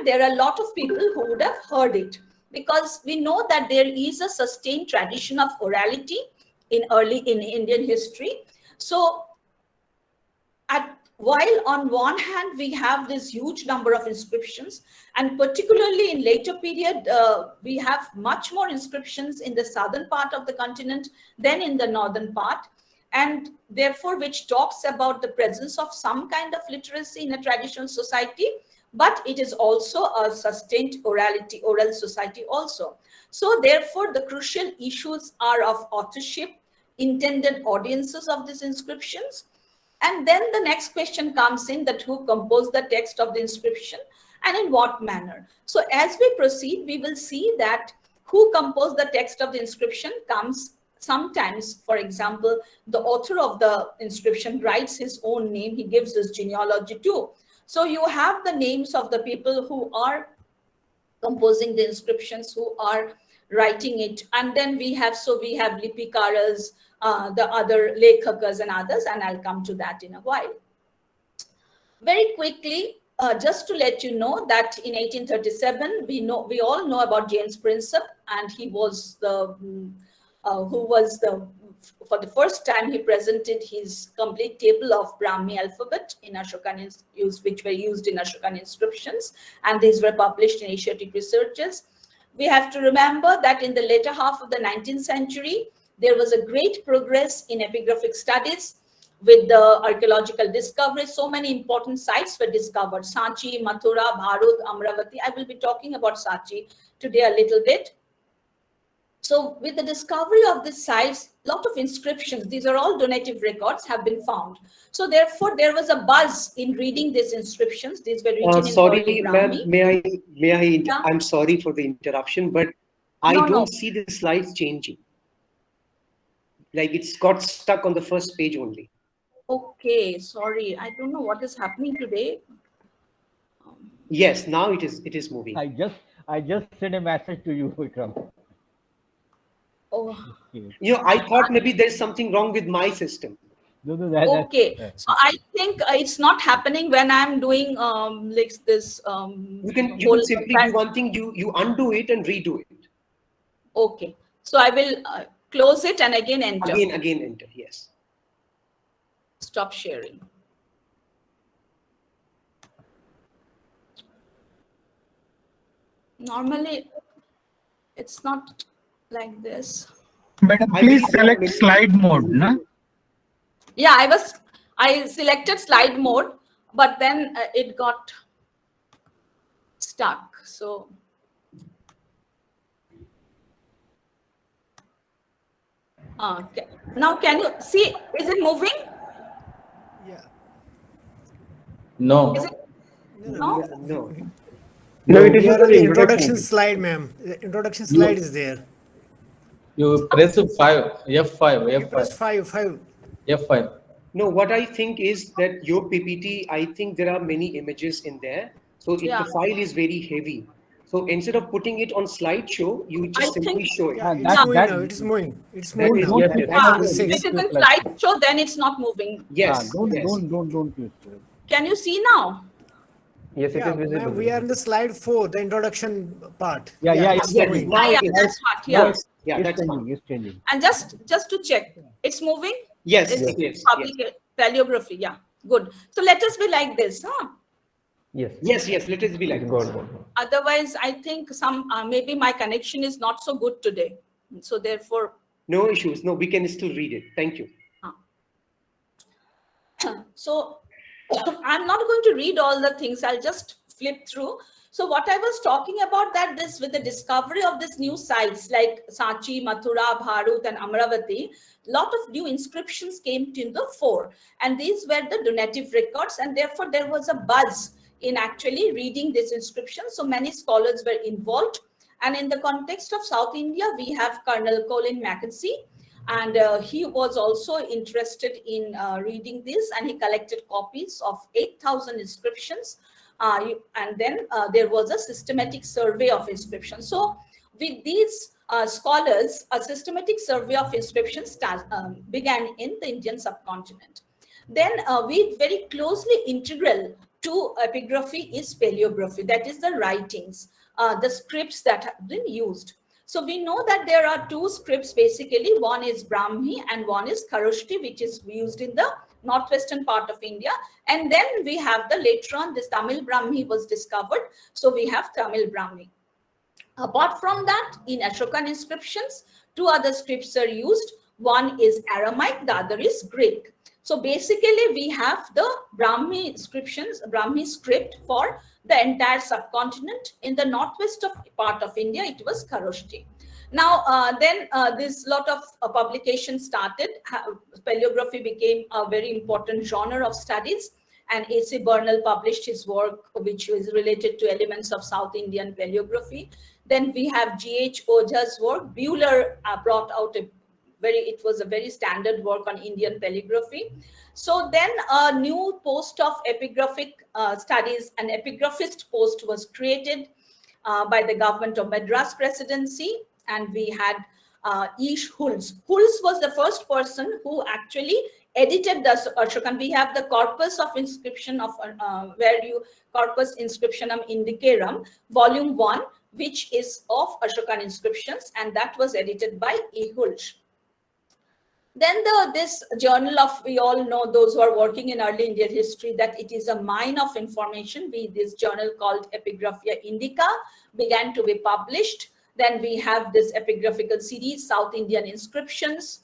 there are a lot of people who would have heard it, because we know that there is a sustained tradition of orality in Indian history. So while on one hand we have this huge number of inscriptions, and particularly in later period we have much more inscriptions in the southern part of the continent than in the northern part, and therefore which talks about the presence of some kind of literacy in a traditional society, but it is also a sustained oral society also. So therefore the crucial issues are of authorship, intended audiences of these inscriptions, and then the next question comes in, that who composed the text of the inscription and in what manner. So as we proceed, we will see that who composed the text of the inscription comes sometimes. For example, the author of the inscription writes his own name, he gives his genealogy too. So you have the names of the people who are composing the inscriptions, who are writing it, and then we have lipikaras, the other lekhakas and others, and I'll come to that in a while. Very quickly, just to let you know that in 1837, we all know about James Prinsep, and he was for the first time he presented his complete table of Brahmi alphabet in Ashokan which were used in Ashokan inscriptions, and these were published in Asiatic Researches. We have to remember that in the later half of the 19th century, there was a great progress in epigraphic studies with the archaeological discoveries. So many important sites were discovered: Sanchi, Mathura, Bharut, Amravati. I will be talking about Sanchi today a little bit. So with the discovery of these sites, a lot of inscriptions, these are all donative records, have been found. So therefore, there was a buzz in reading these inscriptions. These were written in Sorry, ma'am, may I? Yeah. I'm sorry for the interruption, but I don't see the slides changing. Like it's got stuck on the first page only. Okay, sorry. I don't know what is happening today. Yes, now it is moving. I just sent a message to you, Vikram. Oh. I thought maybe there's something wrong with my system. Okay, so I think it's not happening when I'm doing like this. You can simply do one thing. You undo it and redo it. Okay, so I will close it and again enter. Again enter. Yes. Stop sharing. Normally, it's not like this. Madam, please select slide mode, no? Yeah, I selected slide mode, but then it got stuck. So okay. Now can you see? Is it moving? Yeah. No. Is it? No. No, it is on the introduction slide, ma'am. The introduction slide is there. You press F5. You press 5. F5. No, what I think is that your PPT, I think there are many images in there. So the file is very heavy. So instead of putting it on slideshow, you just simply show it. Yeah, it's moving. It's moving now. If it is in slideshow, then it's not moving. Yes. Don't use it. Can you see now? Yes, it is visible. We are in the slide 4, the introduction part. That's what. Yeah, that's fine. It's changing. And just to check, it's moving? Yes, it's public paleography. Yeah, good. So let us be like this, huh? Yes. Let us be like this. Otherwise, I think maybe my connection is not so good today. So therefore, no issues. No, we can still read it. Thank you. So I'm not going to read all the things. I'll just flip through. So what I was talking about, that this with the discovery of these new sites like Sanchi, Mathura, Bharut and Amravati, a lot of new inscriptions came to the fore, and these were the donative records, and therefore there was a buzz in actually reading these inscriptions. So many scholars were involved, and in the context of South India, we have Colonel Colin Mackenzie, and he was also interested in reading this, and he collected copies of 8,000 inscriptions. And then there was a systematic survey of inscriptions. So with these scholars, a systematic survey of inscriptions began in the Indian subcontinent. Then we very closely integral to epigraphy is paleography, that is the writings, the scripts that have been used. So we know that there are two scripts basically, one is Brahmi and one is Kharoshthi, which is used in the northwestern part of India. And then we have the later on this Tamil Brahmi was discovered. So we have Tamil Brahmi. Apart from that, in Ashokan inscriptions, two other scripts are used. One is Aramaic, the other is Greek. So basically we have the Brahmi inscriptions, Brahmi script for the entire subcontinent. In the northwest part of India, it was Kharoshthi. Now, then this lot of publications started. Paleography became a very important genre of studies, and A.C. Bernal published his work, which was related to elements of South Indian paleography. Then we have G.H. Ojha's work. Buehler brought out it was a very standard work on Indian paleography. So then a new post of epigraphic studies, an epigraphist post was created by the government of Madras Presidency, and we had Ish Hulse. Hulse was the first person who actually edited the Ashokan. We have the corpus of inscription of Corpus Inscriptionum Indicarum, volume 1, which is of Ashokan inscriptions, and that was edited by E. Hulse. Then this journal of, we all know, those who are working in early Indian history, that it is a mine of information. This journal called Epigraphia Indica began to be published. Then we have this epigraphical series, South Indian Inscriptions.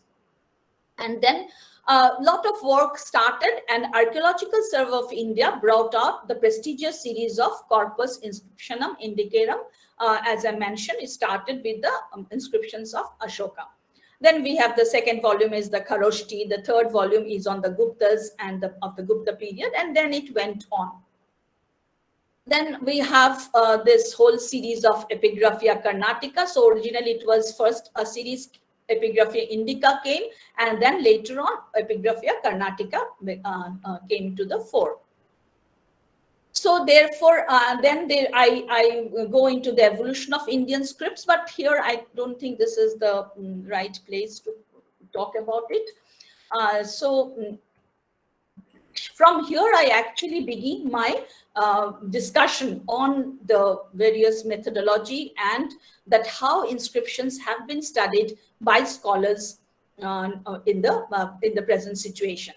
And then a lot of work started, and Archaeological Survey of India brought out the prestigious series of Corpus Inscriptionum Indicarum. As I mentioned, it started with the inscriptions of Ashoka. Then we have the second volume is the Kharoshthi. The third volume is on the Guptas and of the Gupta period, and then it went on. Then we have this whole series of Epigraphia Karnatica. So originally it was first a series Epigraphia Indica came, and then later on Epigraphia Karnatica came to the fore. So therefore, then I go into the evolution of Indian scripts, but here I don't think this is the right place to talk about it. From here, I actually begin my discussion on the various methodology and that how inscriptions have been studied by scholars in the present situation.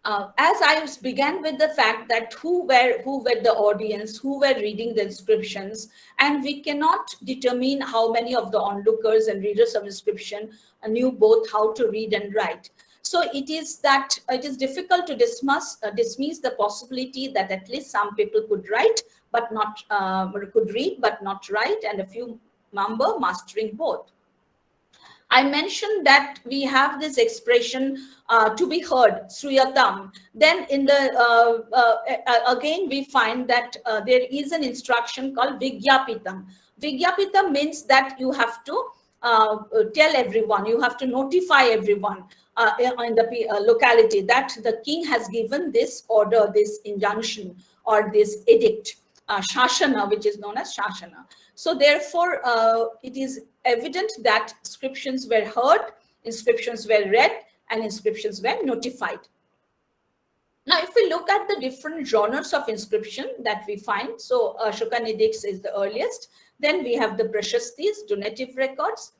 As I began with the fact that who were the audience, who were reading the inscriptions, and we cannot determine how many of the onlookers and readers of inscription knew both how to read and write. So it is difficult to dismiss the possibility that at least some people could write, but not could read, but not write, and a few number mastering both. I mentioned that we have this expression to be heard, sruyatam. Then in the again we find that there is an instruction called vigyapitam. Vigyapitam means that you have to tell everyone, you have to notify everyone in the locality that the king has given this order, this injunction, or this edict, shashana, which is known as shashana. So therefore, it is evident that inscriptions were heard, inscriptions were read, and inscriptions were notified. Now, if we look at the different genres of inscription that we find, so Ashokan edicts is the earliest. Then we have the Prashastis, donative records.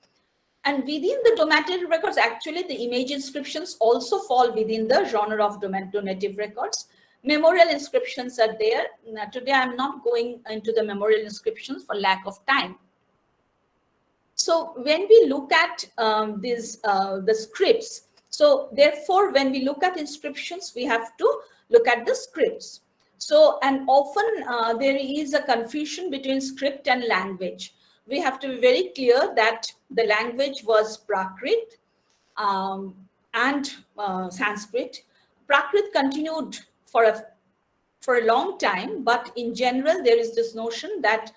And within the donative records, actually the image inscriptions also fall within the genre of donative records. Memorial inscriptions are there. Now, today I'm not going into the memorial inscriptions for lack of time. So when we look at the scripts, so therefore when we look at inscriptions, we have to look at the scripts. So, and often there is a confusion between script and language. We have to be very clear that the language was Prakrit and Sanskrit. Prakrit continued for a long time, but in general, there is this notion that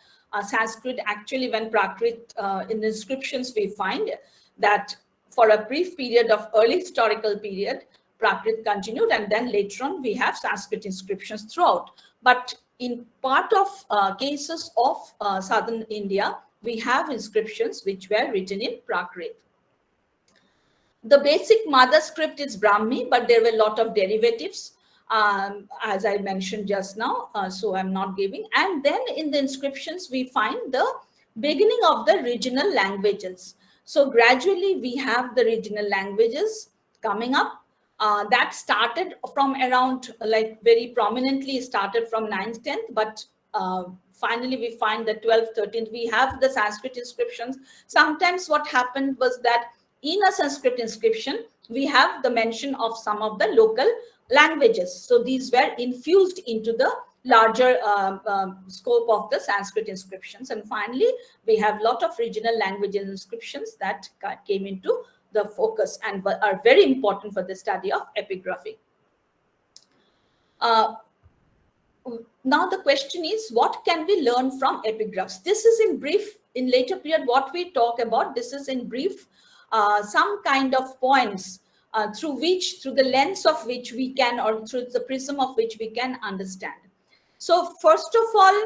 Sanskrit actually, when Prakrit in the inscriptions, we find that for a brief period of early historical period, Prakrit continued, and then later on we have Sanskrit inscriptions throughout. But in part of cases of southern India, we have inscriptions which were written in Prakrit. The basic mother script is Brahmi, but there were a lot of derivatives. as I mentioned just now, so I'm not giving. And then in the inscriptions, we find the beginning of the regional languages. So gradually we have the regional languages coming up. That started from around, like very prominently started from 9th, 10th, but finally we find that 12th, 13th, we have the Sanskrit inscriptions. Sometimes what happened was that in a Sanskrit inscription, we have the mention of some of the local languages. So these were infused into the larger scope of the Sanskrit inscriptions. And finally, we have a lot of regional language inscriptions that came into the focus and are very important for the study of epigraphy. Now the question is, what can we learn from epigraphs? This is in brief, in later period, what we talk about, this is in brief, some kind of points through the lens of which we can, or through the prism of which we can understand. So first of all,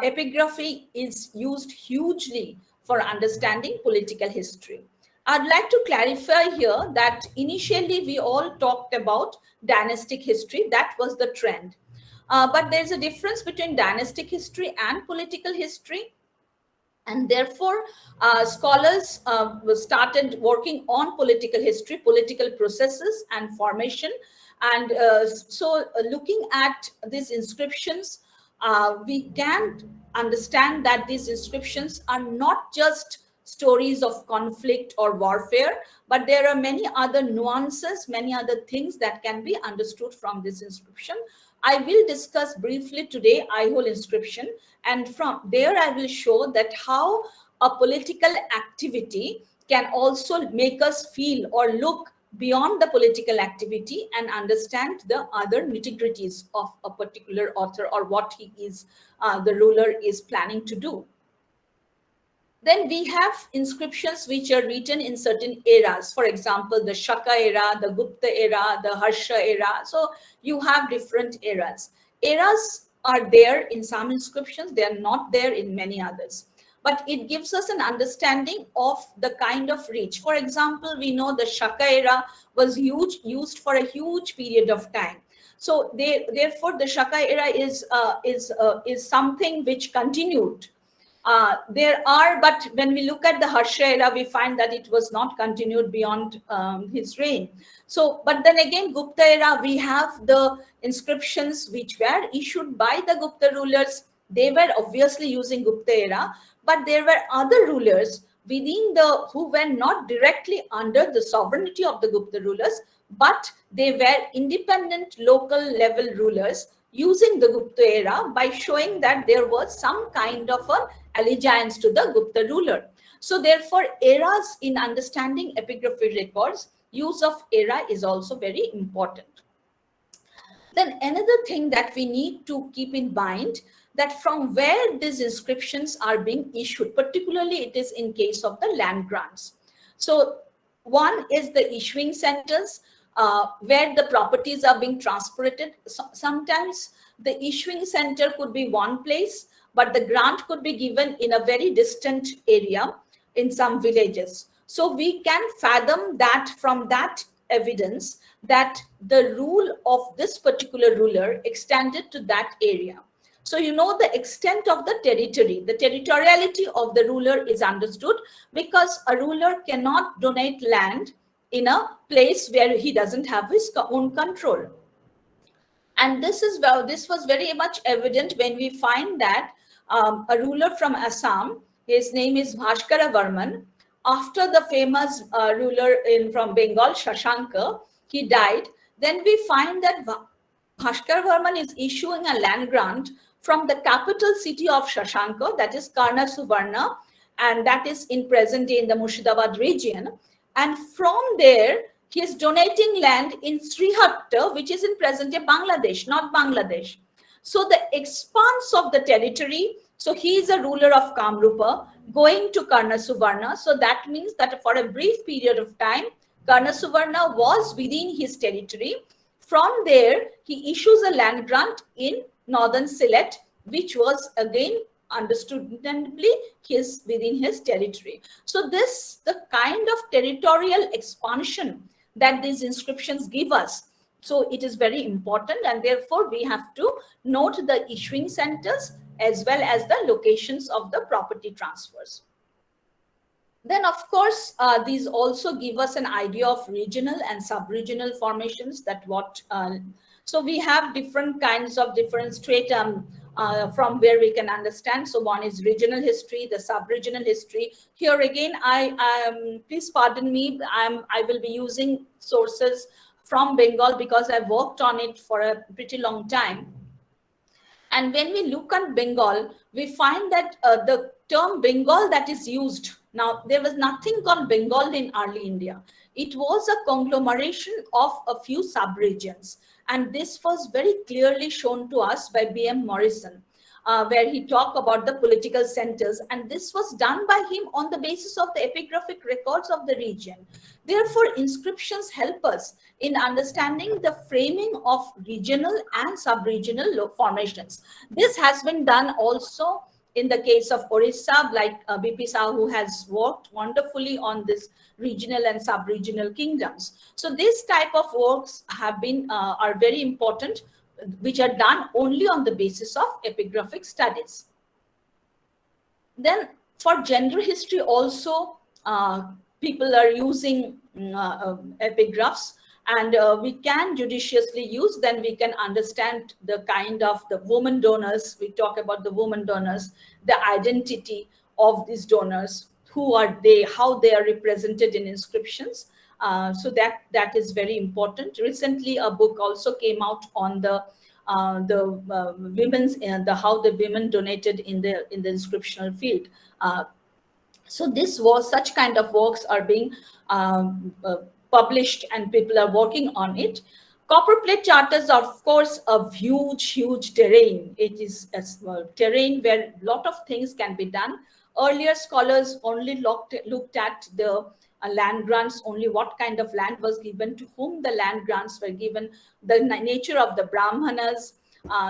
epigraphy is used hugely for understanding political history. I'd like to clarify here that initially we all talked about dynastic history. That was the trend. But there's a difference between dynastic history and political history. And therefore, scholars started working on political history, political processes and formation. And so looking at these inscriptions, we can understand that these inscriptions are not just stories of conflict or warfare, but there are many other nuances, many other things that can be understood from this inscription. I will discuss briefly today Aihole inscription, and from there I will show that how a political activity can also make us feel or look beyond the political activity and understand the other nitty-gritties of a particular author or what he is, the ruler is planning to do. Then we have inscriptions which are written in certain eras. For example, the Shaka era, the Gupta era, the Harsha era. So you have different eras. Eras are there in some inscriptions. They are not there in many others. But it gives us an understanding of the kind of reach. For example, we know the Shaka era was used for a huge period of time. So therefore, the Shaka era is something which continued. But when we look at the Harsha era, we find that it was not continued beyond his reign. So, but then again, Gupta era, we have the inscriptions which were issued by the Gupta rulers. They were obviously using Gupta era, but there were other rulers within who were not directly under the sovereignty of the Gupta rulers, but they were independent local level rulers using the Gupta era by showing that there was some kind of an allegiance to the Gupta ruler. So therefore, eras in understanding epigraphy records, use of era is also very important. Then another thing that we need to keep in mind, that from where these inscriptions are being issued, particularly it is in case of the land grants. So one is the issuing centers, where the properties are being transported. So sometimes the issuing center could be one place, but the grant could be given in a very distant area in some villages. So we can fathom that from that evidence that the rule of this particular ruler extended to that area. So you know the extent of the territory, the territoriality of the ruler is understood, because a ruler cannot donate land in a place where he doesn't have his own control. And this was very much evident when we find that a ruler from Assam, his name is Bhaskara Varman. After the famous ruler from Bengal, Shashanka, he died. Then we find that Bhaskara Varman is issuing a land grant from the capital city of Shashanka, that is Karna Suvarna, and that is in present day in the Murshidabad region. And from there, he is donating land in Srihatta, which is in present day Bangladesh, not Bangladesh. So the expanse of the territory, so he is a ruler of Kamrupa going to Karna Suvarna. So that means that for a brief period of time, Karna Suvarna was within his territory. From there, he issues a land grant in northern Sylhet, which was again understandably within his territory. So the kind of territorial expansion that these inscriptions give us So it is very important, and therefore we have to note the issuing centers as well as the locations of the property transfers. Then, of course, these also give us an idea of regional and sub-regional formations. So we have different kinds of different stratum from where we can understand. So one is regional history, the sub-regional history. Here again, please pardon me, I will be using sources from Bengal because I worked on it for a pretty long time. And when we look at Bengal, we find that the term Bengal that is used, now there was nothing called Bengal in early India. It was a conglomeration of a few sub-regions. And this was very clearly shown to us by B.M. Morrison, where he talked about the political centers. And this was done by him on the basis of the epigraphic records of the region. Therefore, inscriptions help us in understanding the framing of regional and sub-regional formations. This has been done also in the case of Orissa, like B.P. Sahu has worked wonderfully on this regional and sub-regional kingdoms. So this type of works have been are very important, which are done only on the basis of epigraphic studies. Then for gender history also, people are using epigraphs, and we can judiciously use, then we can understand the kind of the woman donors. We talk about the woman donors, the identity of these donors, who are they, how they are represented in inscriptions. So that is very important. Recently, a book also came out on the women's how the women donated in the inscriptional field. So this was such kind of works are being published, and people are working on it. Copperplate charters are, of course, a huge terrain. It is a terrain where a lot of things can be done. Earlier scholars only looked at the land grants, only what kind of land was given, to whom the land grants were given, the nature of the brahmanas.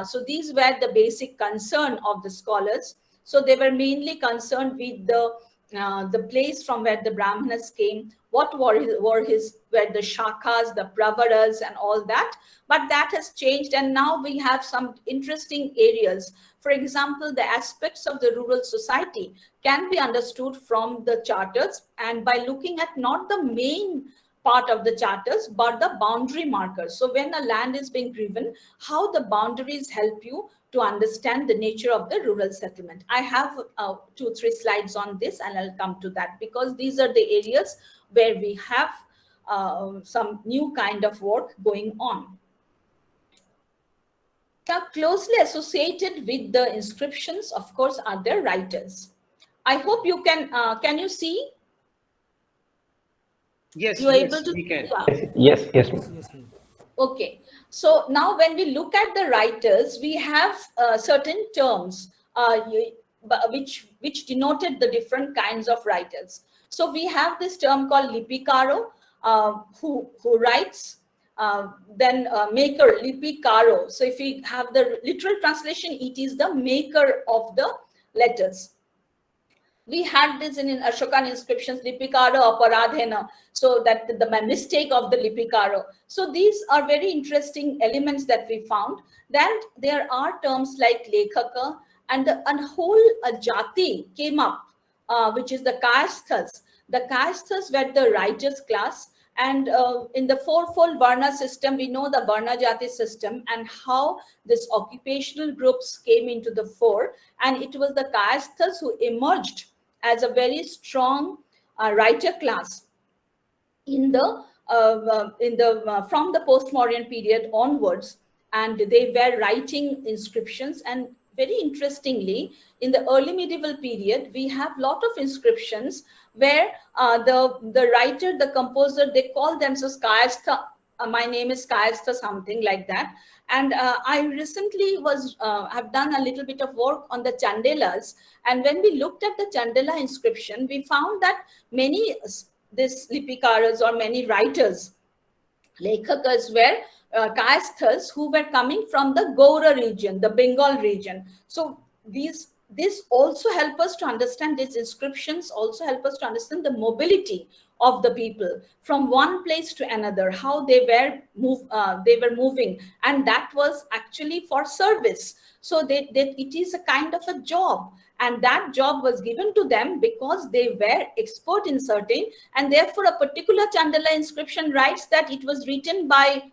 So these were the basic concern of the scholars. So they were mainly concerned with the place from where the brahmanas came, what were the shakas, the pravaras, and all that. But that has changed, and now we have some interesting areas. For example, the aspects of the rural society can be understood from the charters, and by looking at not the main part of the charters, but the boundary markers. So when a land is being given, how the boundaries help you to understand the nature of the rural settlement. I have 2-3 slides on this, and I'll come to that, because these are the areas where we have some new kind of work going on. Now, closely associated with the inscriptions, of course, are the writers. I hope you can you see? Yes, you're able to, we can. Yeah. Yes. Okay, so now when we look at the writers, we have certain terms which denoted the different kinds of writers. So we have this term called lipikaro, who writes, then maker, lipikaro. So if we have the literal translation, it is the maker of the letters. We had this in Ashokan inscriptions, lipikaro aparadhena, so that the mistake of the lipikaro. So these are very interesting elements that we found. Then there are terms like lekhaka, and a whole jati came up, which is the kayasthas. The kayasthas were the writers class, and in the fourfold varna system, we know the varna jati system and how this occupational groups came into the fore, and it was the kayasthas who emerged as a very strong writer class in the from the post-Mauryan period onwards, and they were writing inscriptions. And very interestingly, in the early medieval period, we have a lot of inscriptions where the writer, the composer, they call themselves Kayastha. My name is Kayastha, something like that. And I recently have done a little bit of work on the Chandelas. And when we looked at the Chandela inscription, we found that many this lipikaras or many writers, lekhakas, were kayasthas who were coming from the Gaura region, the Bengal region. So these this also help us to understand, these inscriptions also help us to understand the mobility of the people from one place to another, how they were moving, and that was actually for service. So it is a kind of a job, and that job was given to them because they were expert in certain, and therefore a particular Chandala inscription writes that it was written by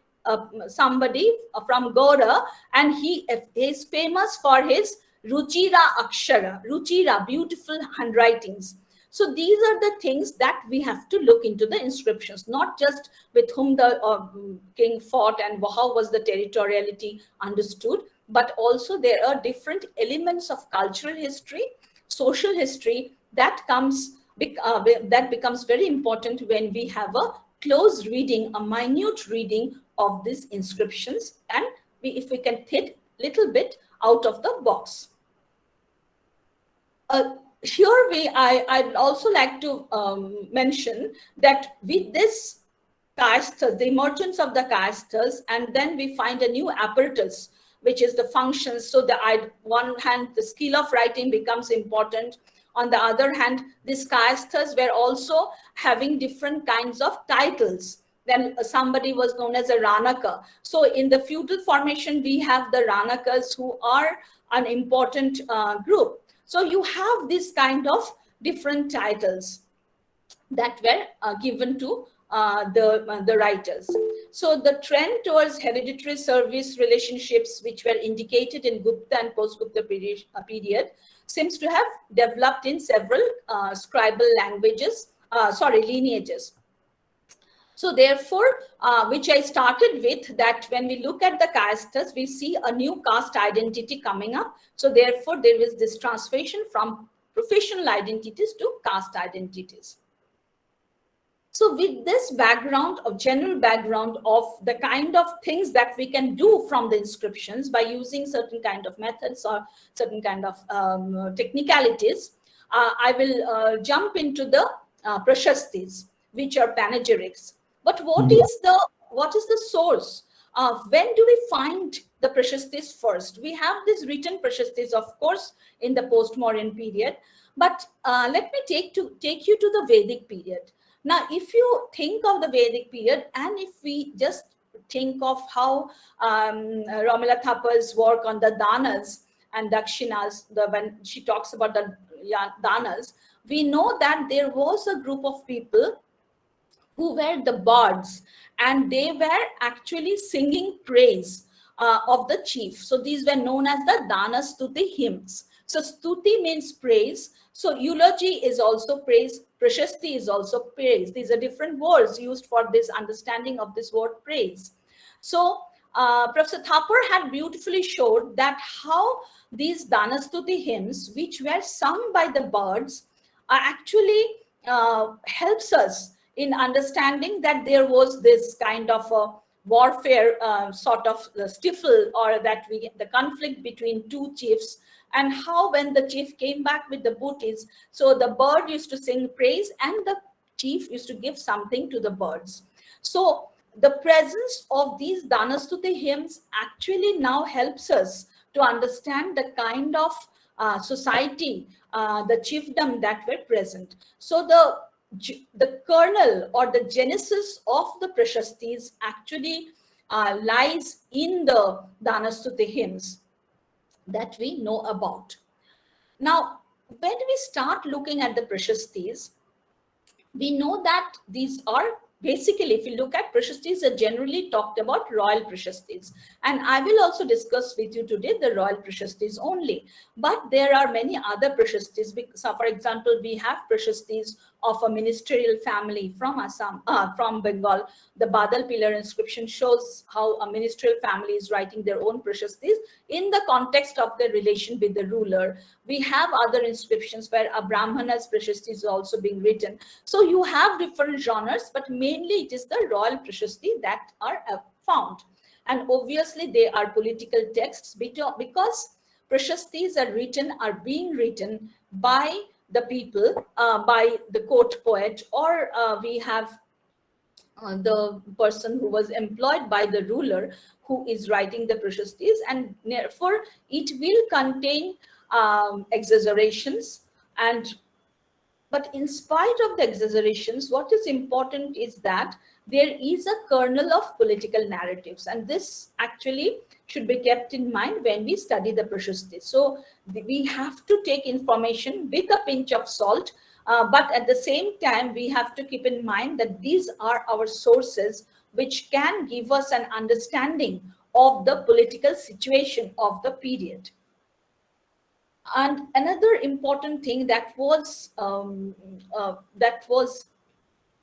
somebody from Gora, and he is famous for his Ruchira Akshara, Ruchira, beautiful handwritings. So these are the things that we have to look into the inscriptions, not just with whom the king fought and how was the territoriality understood, but also there are different elements of cultural history, social history that becomes very important when we have a close reading, a minute reading of these inscriptions, and if we can think little bit out of the box. Here I'd also like to mention that with this Kayasthas, the emergence of the Kayasthas, and then we find a new apparatus, which is the functions. So on one hand, the skill of writing becomes important. On the other hand, these Kayasthas were also having different kinds of titles. Then somebody was known as a Ranaka. So in the feudal formation, we have the Ranakas, who are an important group. So you have this kind of different titles that were given to the writers. So the trend towards hereditary service relationships, which were indicated in Gupta and post-Gupta period, seems to have developed in several scribal lineages. So therefore, which I started with, that when we look at the Kayasthas, we see a new caste identity coming up. So therefore, there is this transformation from professional identities to caste identities. So with this background, of general background of the kind of things that we can do from the inscriptions by using certain kind of methods or certain kind of technicalities, I will jump into the prashastis, which are panegyrics. But what is the source? When do we find the prashastis first? We have these written prashastis, of course, in the post-Mauryan period. But let me take you to the Vedic period. Now, if you think of the Vedic period, and if we just think of how Romila Thappar's work on the danas and dakshinas, when she talks about the danas, we know that there was a group of people who were the bards, and they were actually singing praise of the chief. So these were known as the Dana Stuti hymns. So Stuti means praise. So eulogy is also praise. Prashasti is also praise. These are different words used for this understanding of this word praise. So Professor Thapar had beautifully showed that how these Dana Stuti hymns, which were sung by the bards, actually helps us in understanding that there was this kind of a warfare sort of stifle, or that the conflict between two chiefs, and how when the chief came back with the booties, so the bird used to sing praise and the chief used to give something to the birds. So the presence of these Danastuti hymns actually now helps us to understand the kind of society, the chiefdom that were present. So the kernel or the genesis of the prashastis actually lies in the Danastuti hymns that we know about. Now, when we start looking at the prashastis, we know that these are basically, if you look at prashastis, are generally talked about royal prashastis. And I will also discuss with you today the royal prashastis only. But there are many other prashastis. So, for example, we have prashastis of a ministerial family from Assam, from Bengal. The Badal Pillar inscription shows how a ministerial family is writing their own prashastis in the context of their relation with the ruler. We have other inscriptions where a Brahmana's prashasti is also being written. So you have different genres, but mainly it is the royal prashasti that are found. And obviously they are political texts because prashastis are being written by the people, by the court poet, or we have the person who was employed by the ruler who is writing the prashastis, and therefore it will contain exaggerations. But in spite of the exaggerations, what is important is that there is a kernel of political narratives, and this actually should be kept in mind when we study the Prashastis. So we have to take information with a pinch of salt, but at the same time, we have to keep in mind that these are our sources which can give us an understanding of the political situation of the period. And another important thing that was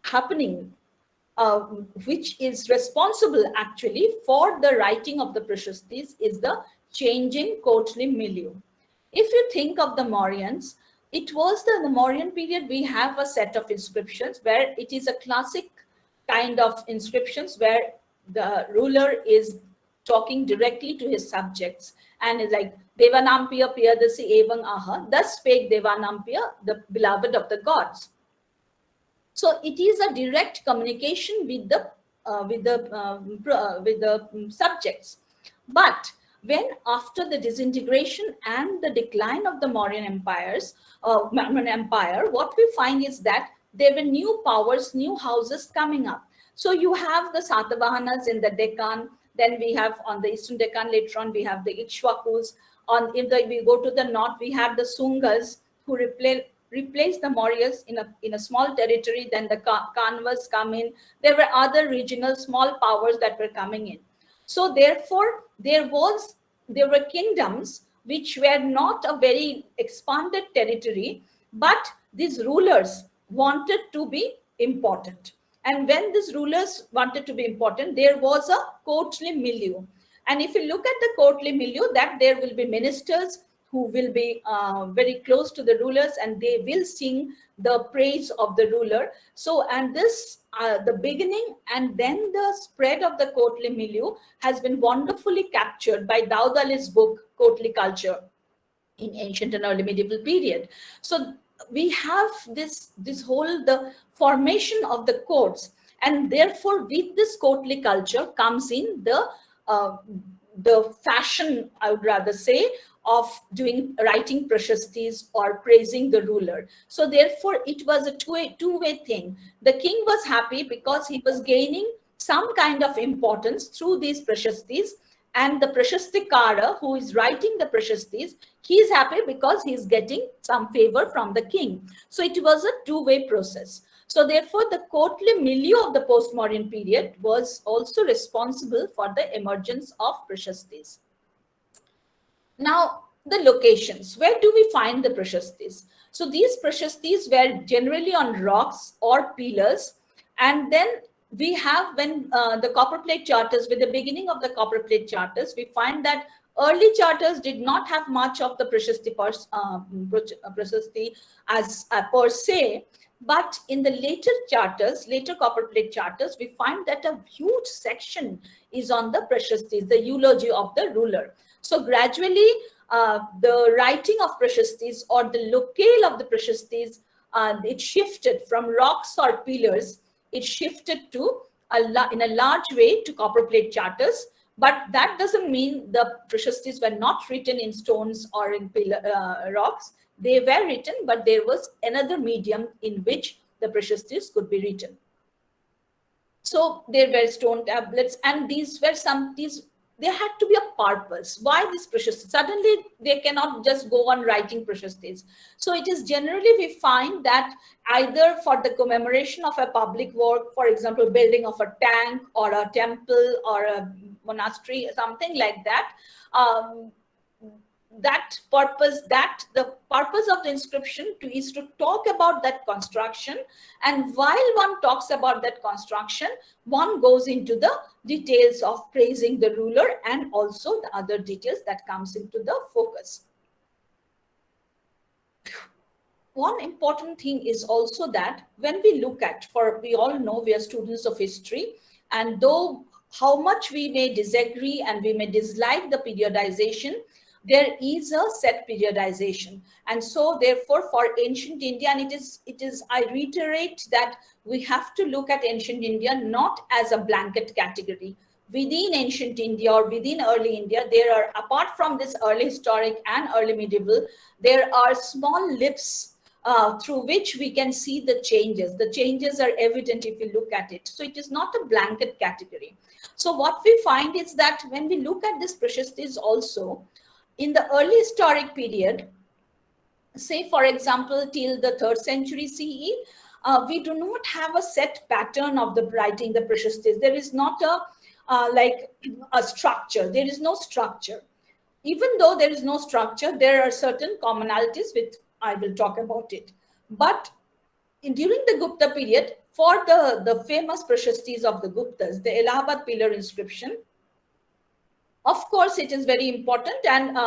happening, which is responsible actually for the writing of the Prashastis, is the changing courtly milieu. If you think of the Mauryans, it was the Mauryan period. We have a set of inscriptions where it is a classic kind of inscriptions where the ruler is talking directly to his subjects and is like, Devanampiya Piyadasi Evang Aha, thus spake Devanampiya, the beloved of the gods. So it is a direct communication with the subjects. But when after the disintegration and the decline of the Mauryan Empire, what we find is that there were new powers, new houses coming up. So you have the Satavahanas in the Deccan. Then we have on the Eastern Deccan, later on, we have the Ikshwakus. If we go to the north, we have the Sungas who replaced the Mauryas in a small territory. Then the Kanvas come in. There were other regional small powers that were coming in. So therefore, there were kingdoms which were not a very expanded territory, but these rulers wanted to be important. And when these rulers wanted to be important, there was a courtly milieu. And if you look at the courtly milieu, that there will be ministers who will be very close to the rulers, and they will sing the praise of the ruler. So, and this, the beginning and then the spread of the courtly milieu has been wonderfully captured by Daud Ali's book, Courtly Culture, in ancient and early medieval period. So we have this whole, the formation of the courts, and therefore with this courtly culture comes in the fashion, I would rather say, of writing Prashastis or praising the ruler. So therefore it was a two-way thing. The king was happy because he was gaining some kind of importance through these Prashastis, and the Prashastikara, who is writing the Prashastis, he is happy because he is getting some favor from the king. So it was a two-way process. So therefore, the courtly milieu of the post-Mauryan period was also responsible for the emergence of Prashastis. Now, the locations. Where do we find the Prashastis? So these Prashastis were generally on rocks or pillars, and then we have, when the copperplate charters, with the beginning of the copperplate charters, we find that early charters did not have much of the Prashasti as per se, but in the later charters, later copperplate charters, we find that a huge section is on the Prashastis, the eulogy of the ruler. So gradually, the writing of Prashastis or the locale of the Prashastis, it shifted from rocks or pillars. It shifted to in a large way to copperplate charters, but that doesn't mean the Prashastis were not written in stones or in rocks. They were written, but there was another medium in which the Prashastis could be written. So there were stone tablets, and there had to be a purpose. Why this Prashastis? Suddenly they cannot just go on writing Prashastis. So it is generally, we find that either for the commemoration of a public work, for example, building of a tank or a temple or a monastery, something like that, the purpose of the inscription is to talk about that construction. And while one talks about that construction, one goes into the details of praising the ruler and also the other details that comes into the focus. One important thing is also that when we look at, we all know we are students of history, and though how much we may disagree and we may dislike the periodization, there is a set periodization. And so therefore for ancient India, and I reiterate that we have to look at ancient India not as a blanket category. within ancient India or within early India, there are, apart from this early historic and early medieval, there are small lips through which we can see the changes. The changes are evident if you look at it. So it is not a blanket category. So what we find is that when we look at this Prashastis also, in the early historic period, say for example till the 3rd century CE, we do not have a set pattern of the writing the Prashastis. There is not like a structure. There is no structure. Even though there is no structure, there are certain commonalities which I will talk about it. But during the Gupta period, for the famous Prashastis of the Guptas, the Allahabad pillar inscription, of course, it is very important, and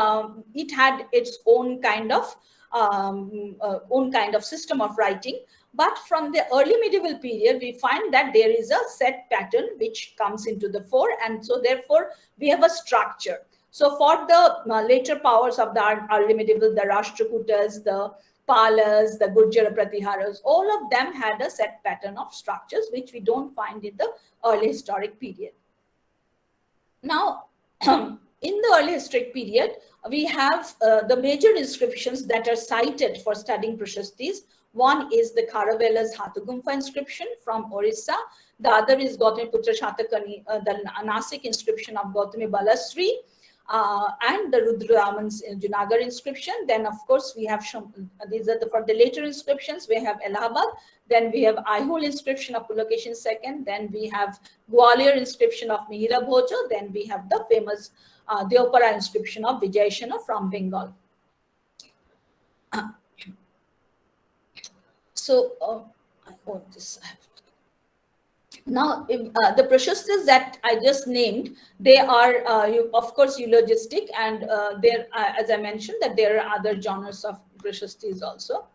it had its own kind of system of writing. But from the early medieval period, we find that there is a set pattern which comes into the fore, and so therefore we have a structure. So for the later powers of the early medieval, the Rashtrakutas, the Palas, the Gurjara Pratiharas, all of them had a set pattern of structures which we don't find in the early historic period. Now, in the early historic period, we have the major inscriptions that are cited for studying Prashastis. One is the Kharavela's Hathagumfa inscription from Orissa. The other is Gautamiputra Shatakani, the Nasik inscription of Gautami Balasri, and the Rudraraman's Junagar inscription. Then, of course, we have these are for the later inscriptions. We have Allahabad. Then we have Aihole inscription of Pulakeshin II. Then we have Gwalior inscription of Mihira Bhojo. Then we have the famous Deopara inscription of Vijayashana from Bengal. So, I want this. Now, the Prashastis that I just named, they are, of course, eulogistic, and there, as I mentioned, that there are other genres of Prashastis also.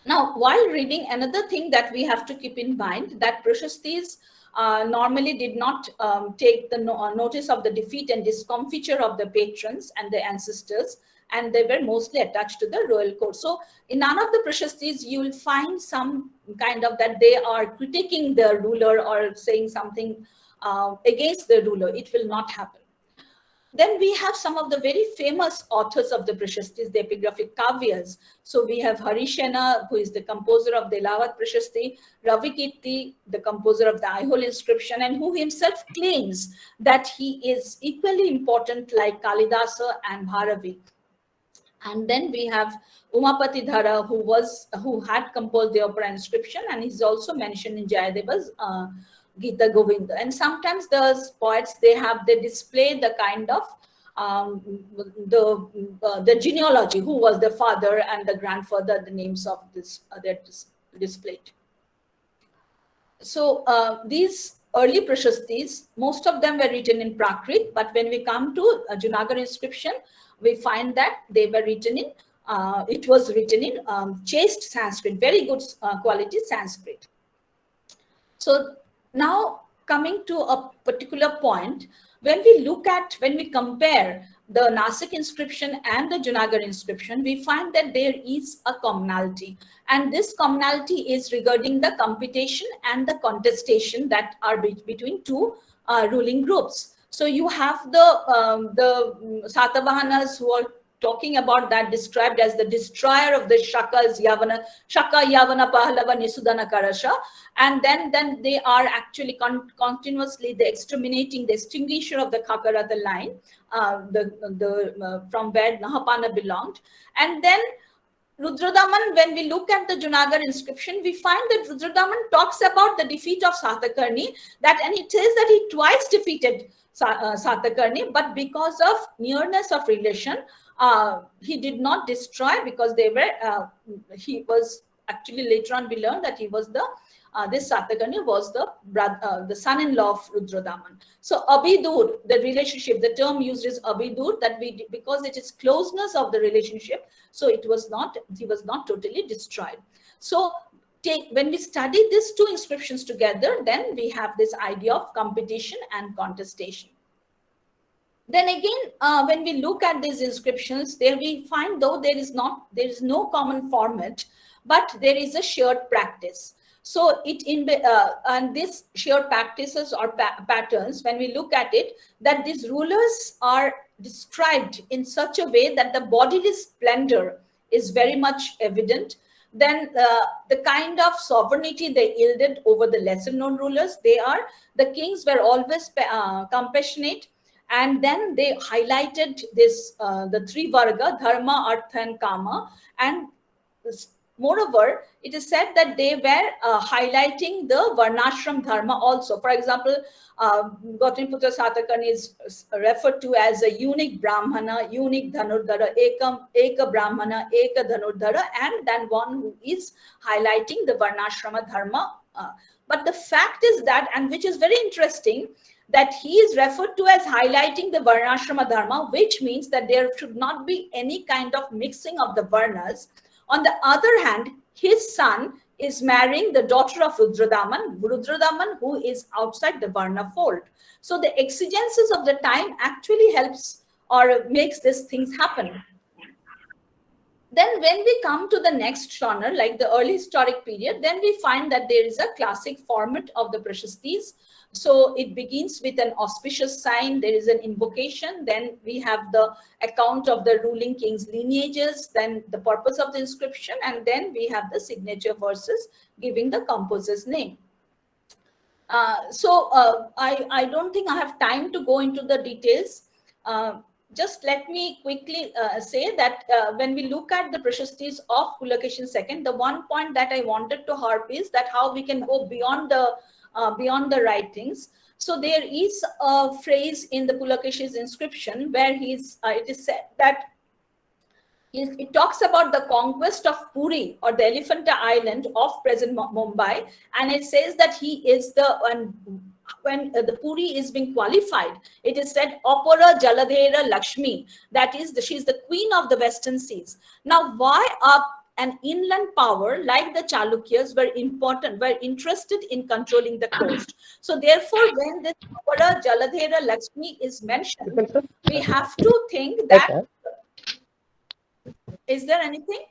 Now, while reading, another thing that we have to keep in mind, that Prashastis normally did not take the notice of the defeat and discomfiture of the patrons and the ancestors, and they were mostly attached to the royal court. So in none of the Prashastis, you will find some kind of that they are critiquing the ruler or saying something against the ruler. It will not happen. Then we have some of the very famous authors of the Prashastis, the epigraphic kavyas. So we have Harishena, who is the composer of the Allahabad Prashasti, Ravi Kirti, the composer of the Aihole inscription, and who himself claims that he is equally important like Kalidasa and Bharavi. And then we have Umapati Dhara, who had composed the opera inscription, and is also mentioned in Jayadeva's Gita Govinda. And sometimes those poets, they display the kind of the genealogy, who was the father and the grandfather, the names of this they're displayed. So these early Prashastis, most of them were written in Prakrit, but when we come to Junagar inscription, we find that they were written in, it was written in chaste Sanskrit, very good quality Sanskrit. So now coming to a particular point, when we compare the Nasik inscription and the Junagar inscription, we find that there is a commonality. And this commonality is regarding the computation and the contestation that are between two ruling groups. So you have the Satavahanas who are talking about that, described as the destroyer of the Shakas, Shaka, Yavana, Pahlava, Nisudana, Karasha. And then they are actually continuously the exterminating, the extinguisher of the Kakaratha line, from where Nahapana belonged. And then Rudradaman, when we look at the Junagar inscription, we find that Rudradaman talks about the defeat of Satakarni, and it says that he twice defeated Satakarni, but because of nearness of relation, he did not destroy, because they were, he was actually, later on we learned that he was this Satakarni was the son-in-law of Rudradaman. So Abidur, the relationship, the term used is Abidur, because it is closeness of the relationship, so he was not totally destroyed. So when we study these two inscriptions together, then we have this idea of competition and contestation. Then again, when we look at these inscriptions, there we find, though there is no common format, but there is a shared practice. So and this sheer practices or patterns, when we look at it, that these rulers are described in such a way that the bodily splendor is very much evident. Then the kind of sovereignty they yielded over the lesser known rulers, the kings were always compassionate. And then they highlighted this, the three varga, dharma, artha, and kama. And moreover, it is said that they were highlighting the varnashram dharma also. For example, Gautamiputra Satakani is referred to as a unique brahmana, unique dhanurdhara, eka brahmana, eka dhanurdhara, and then one who is highlighting the varnashrama dharma. But the fact is that, and which is very interesting, that he is referred to as highlighting the varnashrama dharma, which means that there should not be any kind of mixing of the varnas. On the other hand, his son is marrying the daughter of Rudradaman, who is outside the Varna fold. So the exigencies of the time actually helps or makes these things happen. Then when we come to the next genre, like the early historic period, then we find that there is a classic format of the Prashastis. So it begins with an auspicious sign, there is an invocation, then we have the account of the ruling king's lineages, then the purpose of the inscription, and then we have the signature verses giving the composer's name. I don't think I have time to go into the details. Just let me quickly say that when we look at the Prashastis of Pulakeshin II, the one point that I wanted to harp is that how we can go beyond the writings. So there is a phrase in the Pulakeshin's inscription where it is said that it talks about the conquest of Puri or the Elephanta Island of present Mumbai, and it says that he is when the Puri is being qualified, it is said Opera Jaladhera Lakshmi, that is she is the queen of the western seas. Now, why an inland power like the Chalukyas were interested in controlling the coast? So therefore, when this Opera Jaladhera Lakshmi is mentioned, we have to think that, is there anything?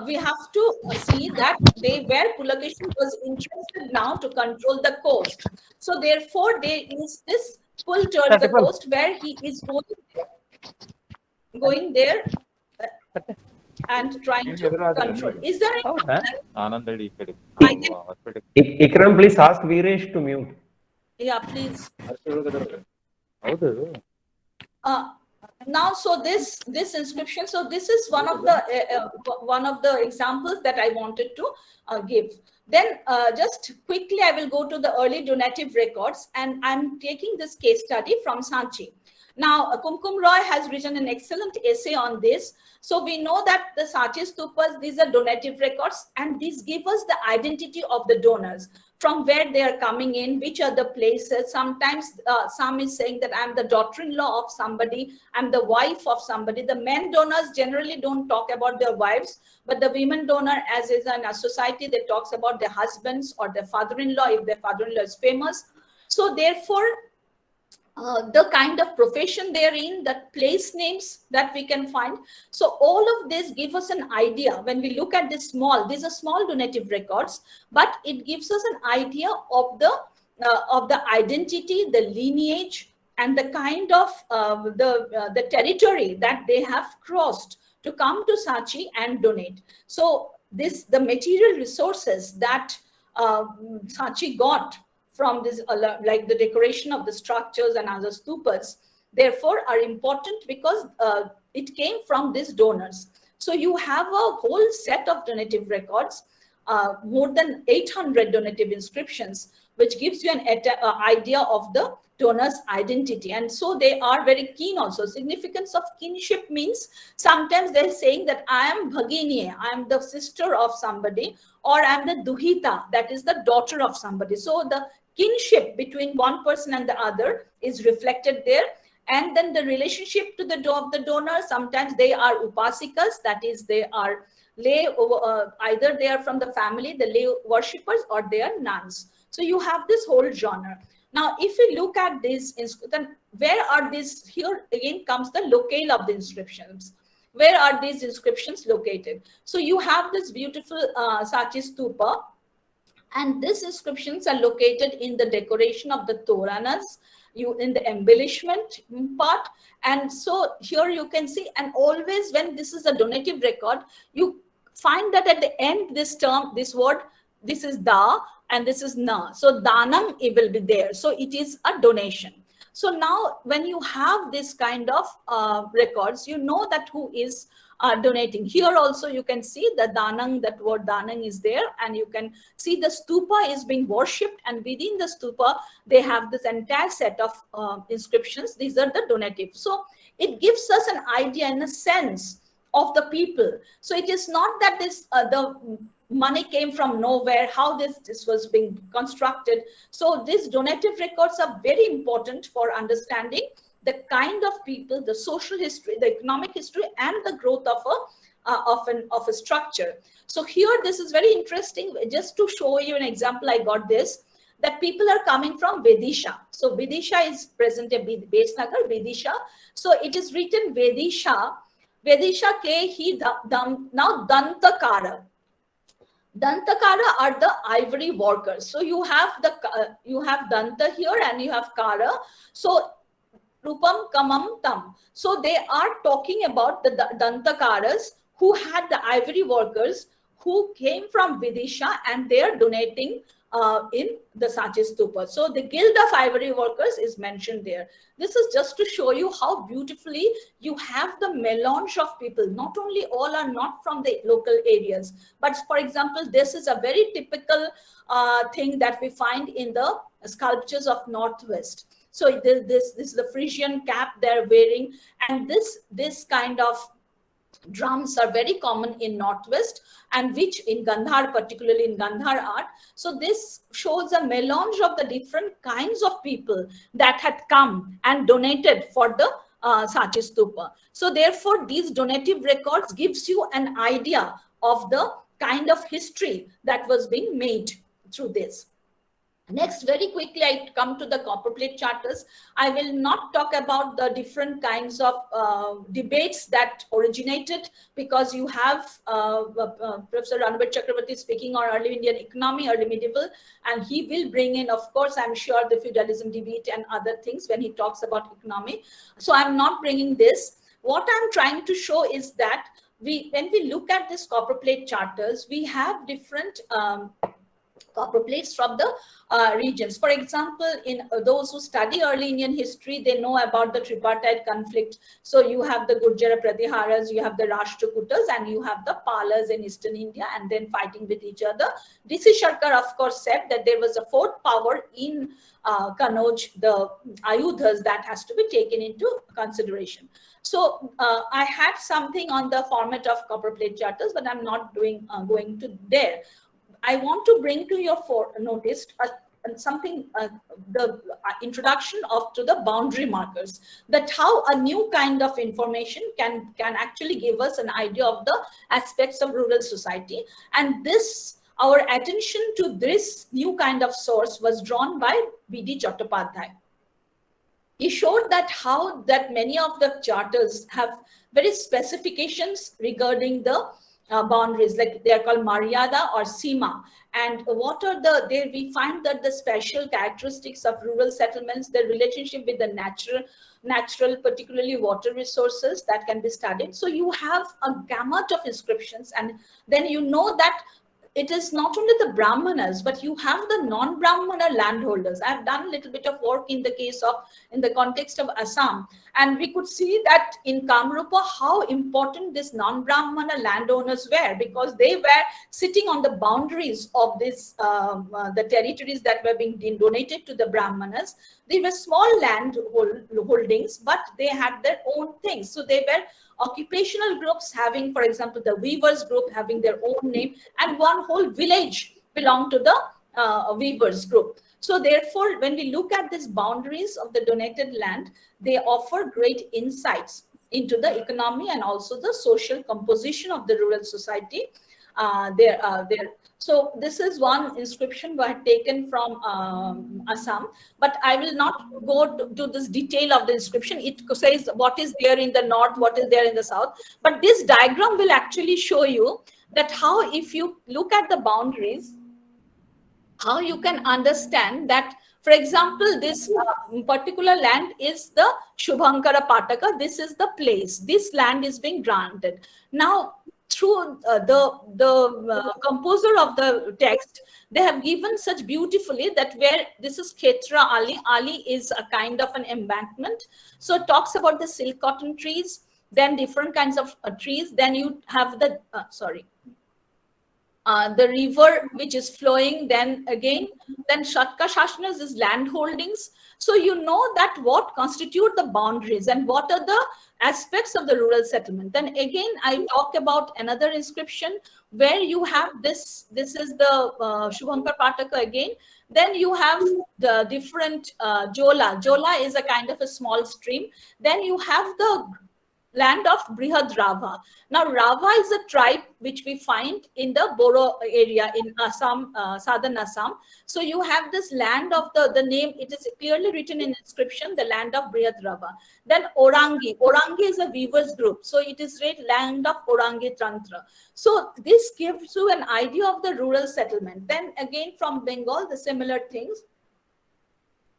We have to see that Pulakeshin was interested now to control the coast. So therefore, there is this pull towards the coast where he is going there and trying to control. Is there any? Ikram, please ask Viresh to mute. Yeah, please. Now, so this inscription, so this is one of the examples that I wanted to give. Then just quickly, I will go to the early donative records, and I'm taking this case study from Sanchi. Now, Kumkum Roy has written an excellent essay on this. So we know that the Sanchi stupas, these are donative records, and these give us the identity of the donors, from where they are coming in, which are the places. Sometimes some is saying that I'm the daughter-in-law of somebody, I'm the wife of somebody. The men donors generally don't talk about their wives, but the women donor, as is in a society, they talks about their husbands or their father-in-law, if their father-in-law is famous. So therefore, the kind of profession they're in, the place names that we can find. So all of this give us an idea. When we look at this these are small donative records, but it gives us an idea of the identity, the lineage, and the kind of the territory that they have crossed to come to Sanchi and donate. So the material resources that Sanchi got from this, like the decoration of the structures and other stupas, therefore are important because it came from these donors. So you have a whole set of donative records, more than 800 donative inscriptions, which gives you an idea of the donor's identity. And so they are very keen also. Significance of kinship means sometimes they're saying that I am Bhagini, I am the sister of somebody, or I am the Duhita, that is the daughter of somebody. So the kinship between one person and the other is reflected there. And then the relationship to the donor, sometimes they are upasikas, that is they are lay, either they are from the family, the lay worshippers, or they are nuns. So you have this whole genre. Now, if we look at this, then where are these? Here again comes the locale of the inscriptions. where are these inscriptions located? So you have this beautiful Sachi Stupa, and these inscriptions are located in the decoration of the Toranas, in the embellishment part. And so here you can see, and always when this is a donative record, you find that at the end, this term, this word, this is da and this is na. So danam, it will be there. So it is a donation. So now when you have this kind of records, you know that who is donating. Here also you can see the danang, that word danang is there, and you can see the stupa is being worshipped, and within the stupa they have this entire set of inscriptions. These are the donative. So it gives us an idea and a sense of the people. So it is not that this the money came from nowhere, how this was being constructed. So these donative records are very important for understanding the kind of people, the social history, the economic history, and the growth of a structure. So here, this is very interesting. Just to show you an example, I got this, that people are coming from Vedisha. So Vedisha is present at base nagar, Vedisha. So it is written Vedisha, Vedisha ke hi now Dantakara. Dantakara are the ivory workers. So you have Danta here and you have Kara. So Rupam Kamam Tam. So they are talking about the Dantakaras who had the ivory workers who came from Vidisha, and they are donating in the Sachi Stupa. So the Guild of Ivory Workers is mentioned there. This is just to show you how beautifully you have the melange of people. Not only all are not from the local areas, but for example, this is a very typical thing that we find in the sculptures of Northwest. So this is the Frisian cap they're wearing, and this kind of drums are very common in Northwest, and which in Gandhar, particularly in Gandhar art. So this shows a melange of the different kinds of people that had come and donated for the Sachi Stupa. So therefore, these donative records gives you an idea of the kind of history that was being made through this. Next, very quickly, I come to the copperplate charters. I will not talk about the different kinds of debates that originated, because you have Professor Ranbir Chakravarti speaking on early Indian economy, early medieval, and he will bring in, of course, I'm sure, the feudalism debate and other things when he talks about economy. So I'm not bringing this. What I'm trying to show is that when we look at this copperplate charters, we have different copper plates from the regions. For example, in those who study early Indian history, they know about the tripartite conflict. So you have the Gurjara Pratiharas, you have the Rashtrakutas, and you have the Palas in Eastern India, and then fighting with each other. D.C. Sharkar, of course, said that there was a fourth power in Kanauj, the Ayudhas, that has to be taken into consideration. So I had something on the format of copperplate charters, but I'm not going to there. I want to bring to your notice something, the introduction to the boundary markers, that how a new kind of information can actually give us an idea of the aspects of rural society. And this, our attention to this new kind of source was drawn by B.D. Chattopadhyay. He showed that how that many of the charters have very specifications regarding the boundaries, like they are called Maryada or Sima. And what are there we find that the special characteristics of rural settlements, their relationship with the natural, particularly water resources, that can be studied. So you have a gamut of inscriptions, and then you know that it is not only the Brahmanas, but you have the non-Brahmana landholders. I've done a little bit of work in the context of Assam, and we could see that in Kamrupa how important these non-Brahmana landowners were, because they were sitting on the boundaries of this the territories that were being donated to the Brahmanas. They were small land holdings, but they had their own things. So they were occupational groups having, for example, the weavers group having their own name, and one whole village belonged to the weavers group. So therefore, when we look at these boundaries of the donated land, they offer great insights into the economy and also the social composition of the rural society. there. So this is one inscription we had taken from Assam, but I will not go to this detail of the inscription. It says what is there in the north, what is there in the south. But this diagram will actually show you that how, if you look at the boundaries, how you can understand that, for example, this particular land is the Shubhankara Pataka. This is the place. This land is being granted. Now, through the composer of the text, they have given such beautifully that where this is Khetra Ali. Ali is a kind of an embankment. So it talks about the silk cotton trees, then different kinds of trees. Then you have the, the river which is flowing, then Shatka Shashanas is land holdings. So you know that what constitute the boundaries and what are the aspects of the rural settlement. Then again, I talk about another inscription where you have this is the Shubhankar Pataka again. Then you have the different Jola. Jola is a kind of a small stream. Then you have the land of Brihad Rava. Now, Rava is a tribe which we find in the Boro area in Assam, southern Assam. So you have this land of the name, it is clearly written in inscription, the land of Brihad Rava. Then Orangi. Orangi is a weavers group. So it is read land of Orangi Tantra. So this gives you an idea of the rural settlement. Then again from Bengal, the similar things.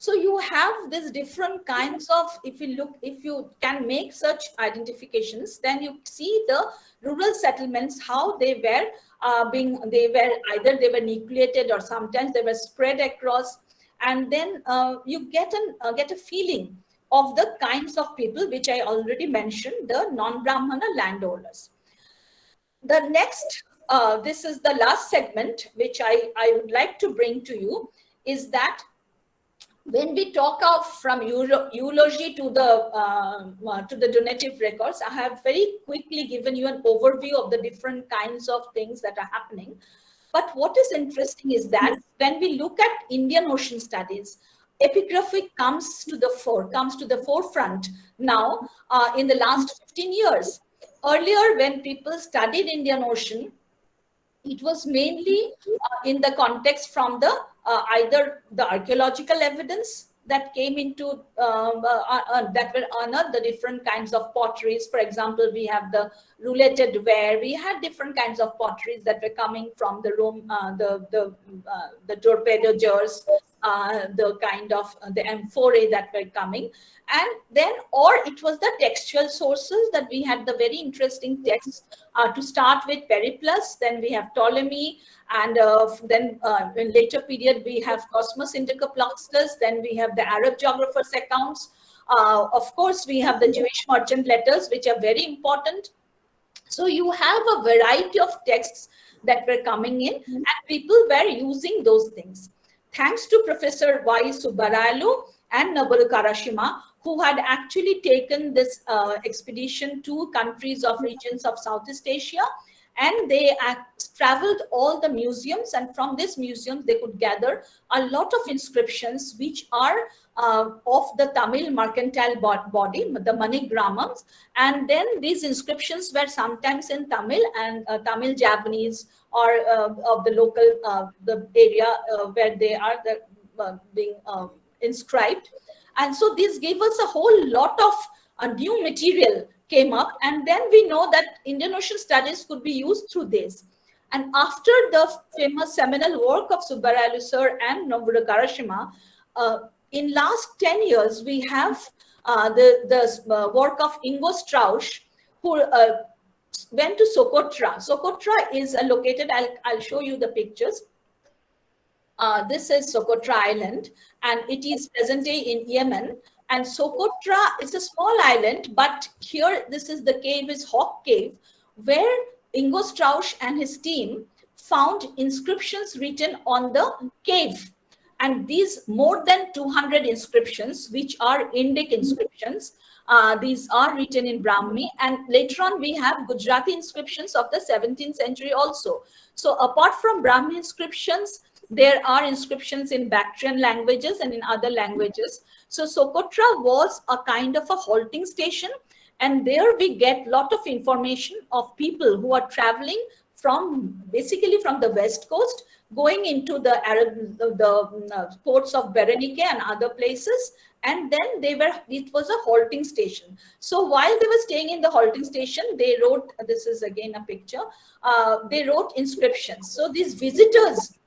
So you have these different kinds of, if you can make such identifications, then you see the rural settlements, how they were either they were nucleated or sometimes they were spread across. And then you get a feeling of the kinds of people which I already mentioned, the non-Brahmana landowners. The next, this is the last segment, which I would like to bring to you, is that when we talk of from eulogy to the donative records, I have very quickly given you an overview of the different kinds of things that are happening. But what is interesting is that when we look at Indian Ocean studies, epigraphy comes to the forefront now in the last 15 years. Earlier, when people studied Indian Ocean, it was mainly in the context from the either the archaeological evidence that came into that were unearthed, the different kinds of potteries. For example, we have the roulated ware. We had different kinds of potteries that were coming from the Rome, the torpedo jars, the kind of the amphorae that were coming. And then, or it was the textual sources that we had the very interesting texts to start with Periplus, then we have Ptolemy, and then in later period we have Cosmos Indicoploxus, then we have the Arab geographers' accounts. Of course, we have the Jewish merchant letters, which are very important. So you have a variety of texts that were coming in, and people were using those things. Thanks to Professor Y. Subbarayalu and Noboru Karashima, who had actually taken this expedition to countries of regions of Southeast Asia, and they traveled all the museums, and from these museums they could gather a lot of inscriptions which are of the Tamil mercantile body, the Manigrammams. And then these inscriptions were sometimes in Tamil and Tamil Javanese, or of the local the area where they are being inscribed. And so this gave us a whole lot of new material came up, and then we know that Indian Ocean studies could be used through this. And after the famous seminal work of Subbarayalu sir and Noboru Karashima, in last 10 years, we have the work of Ingo Strauss, who went to Socotra. Socotra is located, I'll show you the pictures. This is Socotra Island, and it is present day in Yemen. And Socotra is a small island, but here this is the cave, is Hawk Cave, where Ingo Strauss and his team found inscriptions written on the cave. And these more than 200 inscriptions, which are Indic inscriptions, these are written in Brahmi. And later on, we have Gujarati inscriptions of the 17th century also. So apart from Brahmi inscriptions, there are inscriptions in Bactrian languages and in other languages. So Socotra was a kind of a halting station, and there we get a lot of information of people who are traveling basically from the west coast, going into the ports of Berenike and other places. And then it was a halting station. So while they were staying in the halting station, they wrote, this is again a picture, they wrote inscriptions. So these visitors,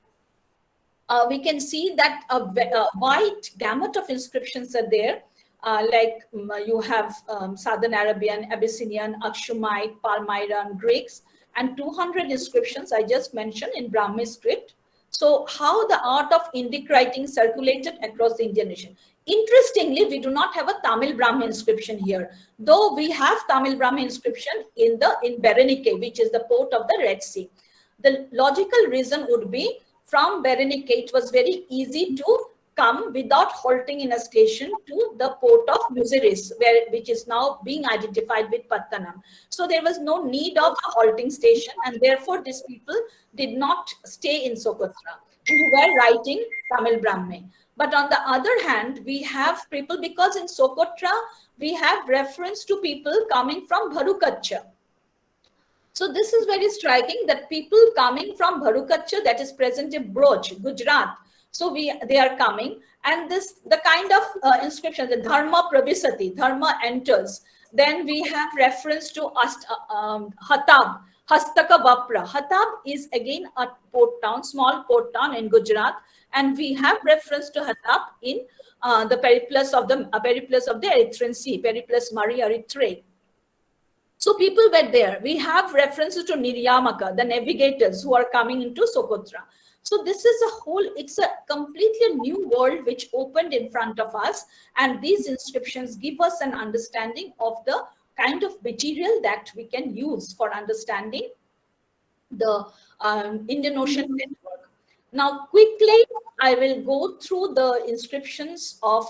we can see that a wide gamut of inscriptions are there. Like you have Southern Arabian, Abyssinian, Akshumite, Palmyran, Greeks, and 200 inscriptions I just mentioned in Brahmi script. So how the art of Indic writing circulated across the Indian nation. Interestingly, we do not have a Tamil Brahmi inscription here, though we have Tamil Brahmi inscription in Berenike, which is the port of the Red Sea. The logical reason would be from Berenike, it was very easy to come without halting in a station to the port of Muziris, which is now being identified with Pattanam. So there was no need of a halting station, and therefore these people did not stay in Socotra, who were writing Tamil Brahmi. But on the other hand, we have people, because in Socotra, we have reference to people coming from Bharukacha. So this is very striking that people coming from Bharukacha, that is present in Broj, Gujarat. So they are coming, and the kind of inscription, the Dharma Pravisati, Dharma enters. Then we have reference to Hatab, Hastaka Vapra. Hatab is again a port town, small port town in Gujarat, and we have reference to Hatab in the Periplus of the Erythraean Sea, Periplus Mari Erythrae. So people were there. We have references to Niryamaka, the navigators who are coming into Socotra. So this is it's a completely new world which opened in front of us. And these inscriptions give us an understanding of the kind of material that we can use for understanding the Indian Ocean network. Now, quickly, I will go through the inscriptions of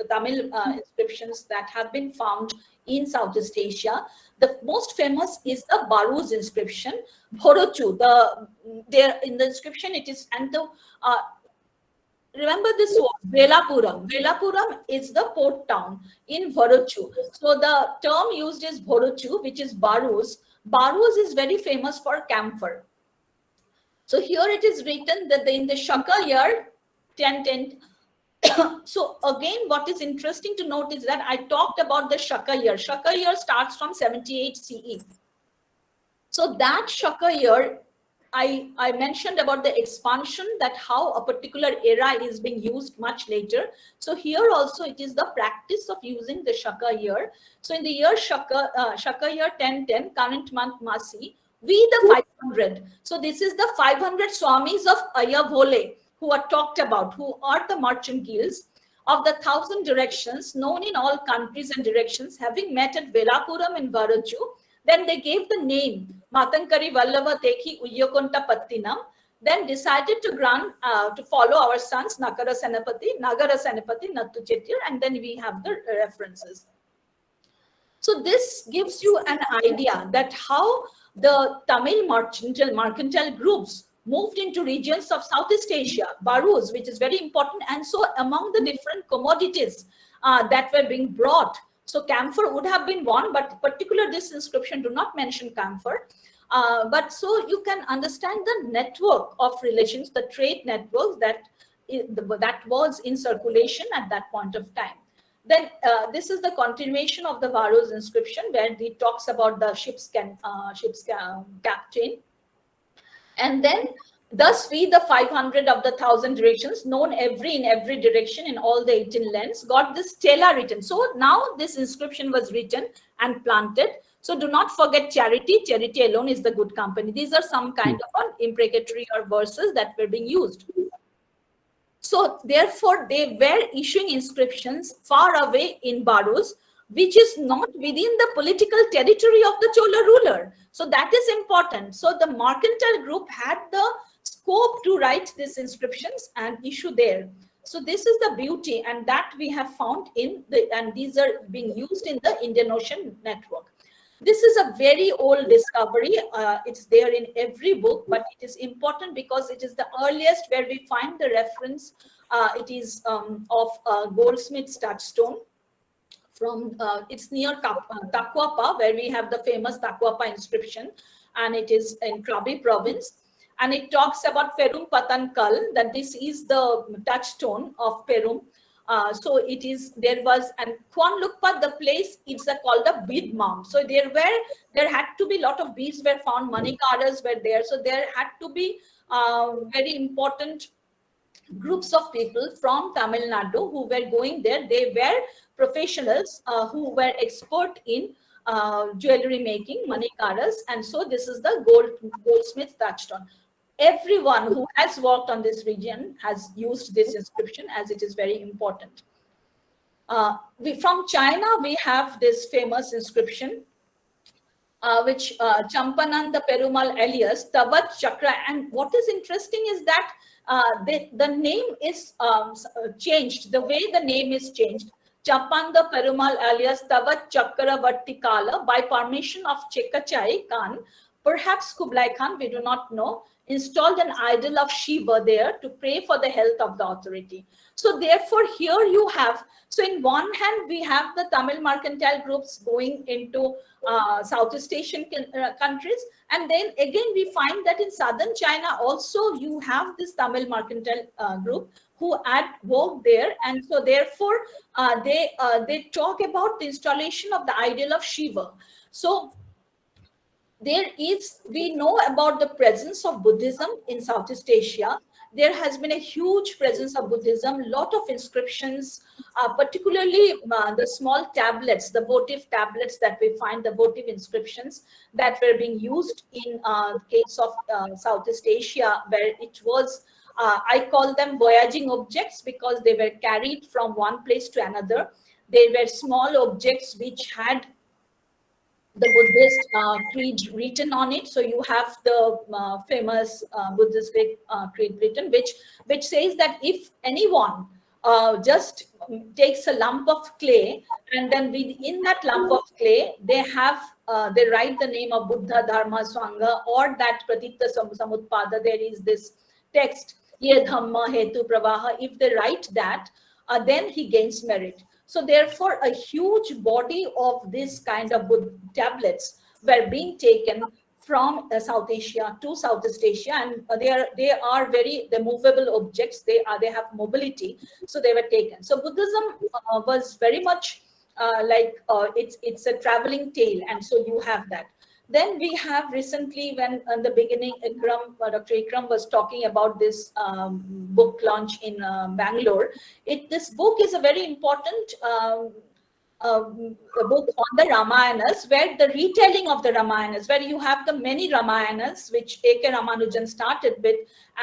Tamil inscriptions that have been found in Southeast Asia. The most famous is the Varus inscription, Bhorochu. There in the inscription it is, and remember this word, Velapuram. Velapuram is the port town in Bhorochu. So the term used is Bhorochu, which is Varus. Varus is very famous for camphor. So here it is written that in the Shaka year 1010. So again, what is interesting to note is that I talked about the Shaka year. Shaka year starts from 78 CE. So that Shaka year, I mentioned about the expansion, that how a particular era is being used much later. So here also it is the practice of using the Shaka year. So in the year Shaka year 1010, current month Masi, we the 500. So this is the 500 Swamis of Ayavole, who are talked about, who are the merchant guilds of the 1,000 directions known in all countries and directions, having met at Velapuram in Bhorochu. Then they gave the name Matankari Vallava Teki Uyokonta Pattinam. Then decided to grant to follow our sons Nagara Senapati, Nattu Chettir, and then we have the references. So this gives you an idea that how the Tamil mercantile groups moved into regions of Southeast Asia, Varus, which is very important. And so among the different commodities that were being brought, so camphor would have been one, but particular this inscription do not mention camphor. But so you can understand the network of relations, the trade networks that was in circulation at that point of time. Then this is the continuation of the Varus inscription, where it talks about the ship's captain. And then, thus we, the 500 of the 1,000 directions, known in every direction in all the 18 lands, got this stela written. So now this inscription was written and planted. So do not forget charity. Charity alone is the good company. These are some kind of an imprecatory or verses that were being used. So therefore, they were issuing inscriptions far away in Varus, which is not within the political territory of the Chola ruler. So that is important. So the mercantile group had the scope to write these inscriptions and issue there. So this is the beauty, and that we have found and these are being used in the Indian Ocean network. This is a very old discovery. It's there in every book, but it is important because it is the earliest where we find the reference. It is of goldsmith's touchstone from, it's near Takwapa, where we have the famous Takwapa inscription, and it is in Krabi province. And it talks about Perum Patankal, that this is the touchstone of Perum. So it is, there was, and Kwan Lukpa, the place, it's called a bead mound. So there had to be a lot of beads were found, Manikaras were there. So there had to be very important groups of people from Tamil Nadu who were going there. They were professionals who were expert in jewelry making, Manikaras. And so this is the goldsmith touchstone. Everyone who has worked on this region has used this inscription, as it is very important. From China, we have this famous inscription, which Champananda Perumal alias Tavat Chakra. And what is interesting is that the name is changed, the way the name is changed. Champanda Perumal alias Tavat Chakra Vartikala, by permission of Chekachai Khan, perhaps Kublai Khan, we do not know, installed an idol of Shiva there to pray for the health of the authority. So therefore, here you have, so in one hand, we have the Tamil mercantile groups going into Southeast Asian countries. And then again, we find that in southern China also, you have this Tamil mercantile group who had worked there. And so therefore, they talk about the installation of the idol of Shiva. So there is, we know about the presence of Buddhism in Southeast Asia. There has been a huge presence of Buddhism, lot of inscriptions, particularly the small tablets, the votive tablets that we find, the votive inscriptions that were being used in case of Southeast Asia, where it was, I call them voyaging objects because they were carried from one place to another. They were small objects which had the Buddhist creed written on it. So you have the famous Buddhist creed written, which says that if anyone just takes a lump of clay, and then within that lump of clay, they write the name of Buddha, Dharma, Sangha, or that Pratitya Samutpada. There is this text, Ye Dhamma Hetu Pravaha. If they write that, then he gains merit. So therefore, a huge body of this kind of tablets were being taken from South Asia to Southeast Asia, and they are very movable objects. They have mobility, so they were taken. So Buddhism was very much like it's a traveling tale, and so you have that. Then we have recently, when in the beginning, Dr. Ikram was talking about this book launch in Bangalore. This book is a very important book on the Ramayanas, where the retelling of the Ramayanas, where you have the many Ramayanas, which A.K. Ramanujan started with,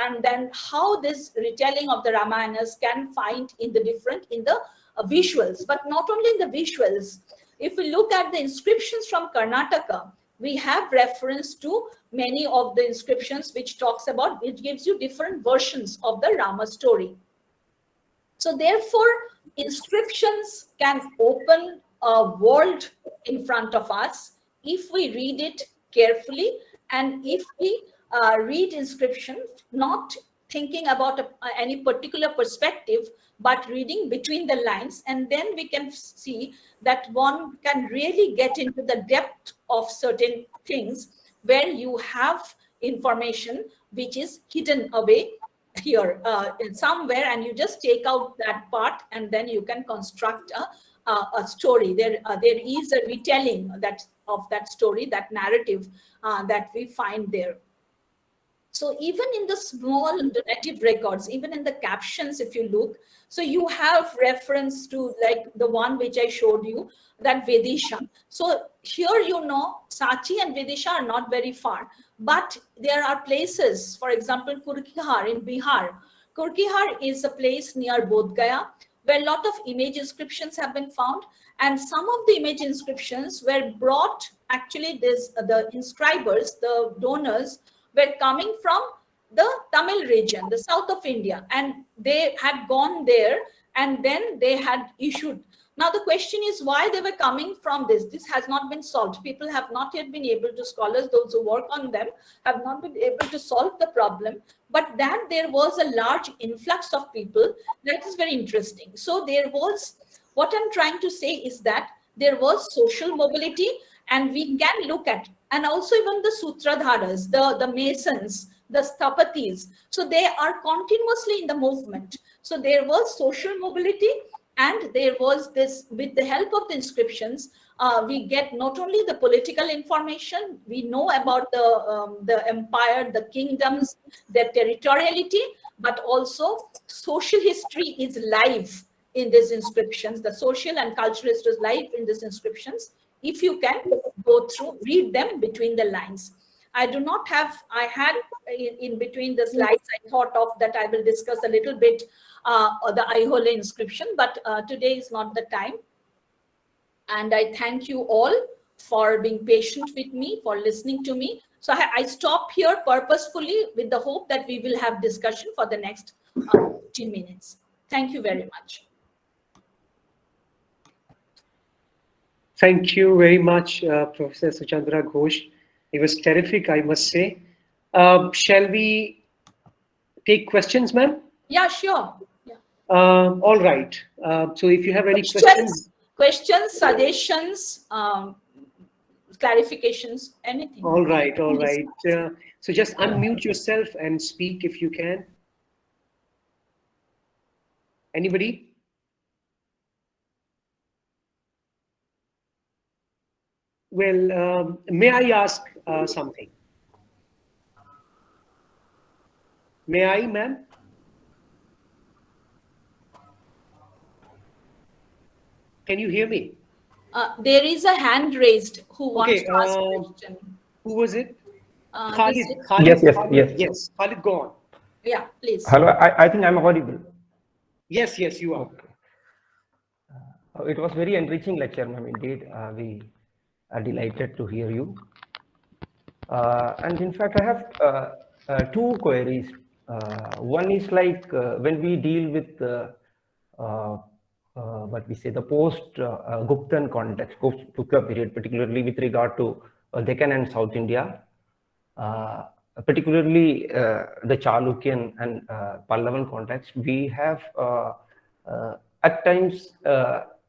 and then how this retelling of the Ramayanas can find in the visuals, but not only in the visuals. If we look at the inscriptions from Karnataka, we have reference to many of the inscriptions which talks about, it gives you different versions of the Rama story. So therefore, inscriptions can open a world in front of us if we read it carefully, and if we read inscription, not thinking about any particular perspective, but reading between the lines, and then we can see that one can really get into the depth of certain things where you have information which is hidden away here somewhere, and you just take out that part and then you can construct a story. There is a retelling of that story, that narrative that we find there. So even in the small donative records, even in the captions, if you look, so you have reference to like the one which I showed you, that Vedisha. So here, Sachi and Vedisha are not very far, but there are places, for example, Kurkihar in Bihar. Kurkihar is a place near Bodh Gaya where a lot of image inscriptions have been found. And some of the image inscriptions were brought, actually the inscribers, the donors, were coming from the Tamil region, the south of India, and they had gone there and then they had issued. Now the question is why they were coming from this. This has not been solved. People have not yet been able to, scholars, those who work on them, have not been able to solve the problem. But that there was a large influx of people, that is very interesting. So there was What I'm trying to say is that there was social mobility, and we can look at, and also even the Sutradharas, the Masons, the Sthapatis. So they are continuously in the movement. So there was social mobility, and there was this, with the help of the inscriptions, we get not only the political information, we know about the empire, the kingdoms, their territoriality, but also social history is live in these inscriptions. The social and cultural history is live in these inscriptions. If you can go through, read them between the lines. I do not have, I had in between the slides, I thought of that I will discuss a little bit the Aihole inscription, but today is not the time. And I thank you all for being patient with me, for listening to me. So I stop here purposefully with the hope that we will have discussion for the next 15 minutes. Thank you very much. Thank you very much, Professor Suchandra Ghosh. It was terrific, I must say. Shall we take questions, ma'am? Yeah, sure. Yeah. All right. So if you have any questions, suggestions, clarifications, anything. All right, all right. So just unmute yourself and speak if you can. Anybody? Well, may I ask something? May I, ma'am? Can you hear me? There is a hand raised who wants to ask a question. Who was it? Khalid. Yes. Yes, Khalid, go on. Yeah, please. Hello, I think I'm audible. Yes, you are. Okay. It was very enriching lecture, ma'am. Indeed, we are delighted to hear you. And in fact, I have two queries. One is like when we deal with what we say the post-Guptan context, post-Gupta period, particularly with regard to Deccan and South India, particularly the Chalukyan and Pallavan context, we have at times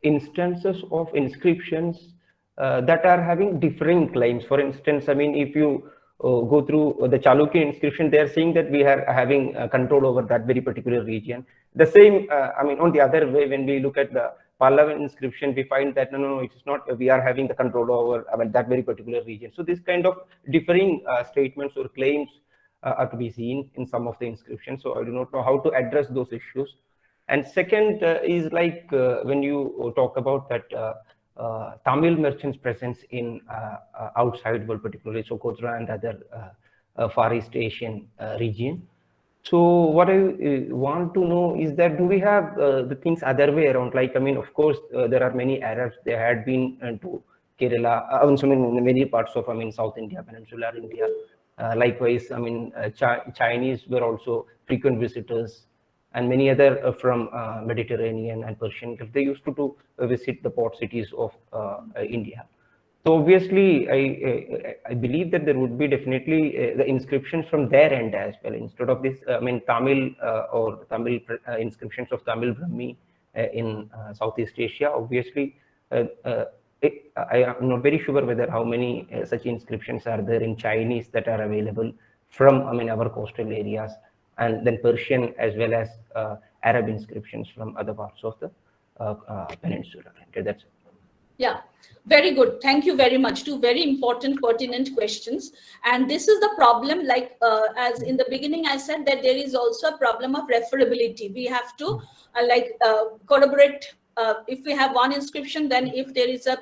instances of inscriptions that are having differing claims. For instance, I mean, if you go through the Chalukyan inscription, they are saying that we are having control over that very particular region. The same, I mean, on the other way, when we look at the Pallavan inscription, we find that no, it is not, we are having the control over, I mean, that very particular region. So this kind of differing statements or claims are to be seen in some of the inscriptions. So I do not know how to address those issues. And second is like when you talk about that Tamil merchants' presence in outside world, particularly Socotra and other Far East Asian region. So what I want to know is that do we have the things other way around? Like, I mean, of course, there are many Arabs. They had been to Kerala, also in many parts of, I mean, South India, Peninsular India. Likewise, I mean, Chinese were also frequent visitors, and many other from Mediterranean and Persian. They used to visit the port cities of India. So obviously, I believe that there would be definitely the inscriptions from their end as well. Instead of this, I mean, Tamil or Tamil inscriptions of Tamil Brahmi in Southeast Asia. Obviously, I am not very sure whether how many such inscriptions are there in Chinese that are available from, I mean, our coastal areas, and then Persian as well as Arab inscriptions from other parts of the peninsula. Okay, that's it. Yeah, very good. Thank you very much. Two very important, pertinent questions. And this is the problem, like as in the beginning, I said that there is also a problem of referability. We have to corroborate. If we have one inscription, then if there is a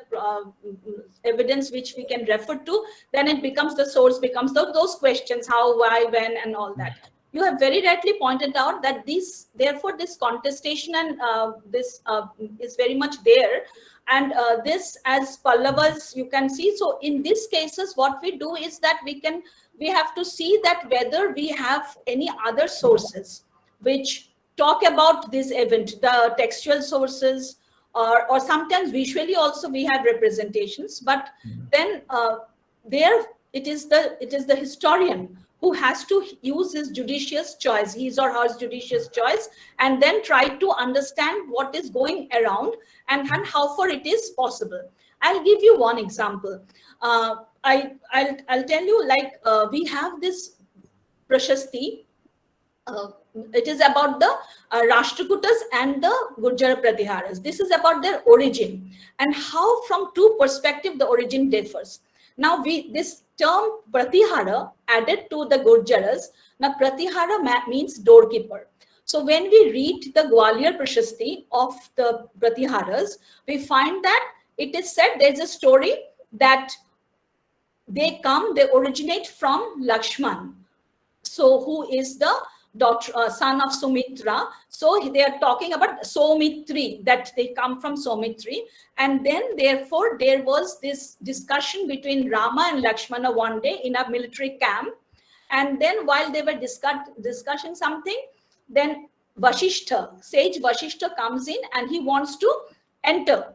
evidence which we can refer to, then it becomes the source, becomes those questions, how, why, when, and all that. You have very rightly pointed out that therefore this contestation and this is very much there. And this, as Pallavas, you can see. So in these cases, what we do is that we have to see that whether we have any other sources which talk about this event, the textual sources, or sometimes visually also we have representations. But then there it is the historian who has to use his judicious choice, his or her judicious choice, and then try to understand what is going around and how far it is possible. I'll give you one example. I'll tell you, like, we have this Prashasti. It is about the Rashtrakutas and the Gurjara Pratiharas. This is about their origin and how from two perspectives the origin differs. Now this term Pratihara added to the Gurjaras. Now Pratihara means doorkeeper. So when we read the Gwalior Prashasti of the Pratiharas, we find that it is said there's a story that they originate from Lakshman. So who is the son of Sumitra. So they are talking about Somitri, that they come from Somitri. And then therefore there was this discussion between Rama and Lakshmana one day in a military camp. And then while they were discussing something, then Vasishtha, sage Vasishtha comes in and he wants to enter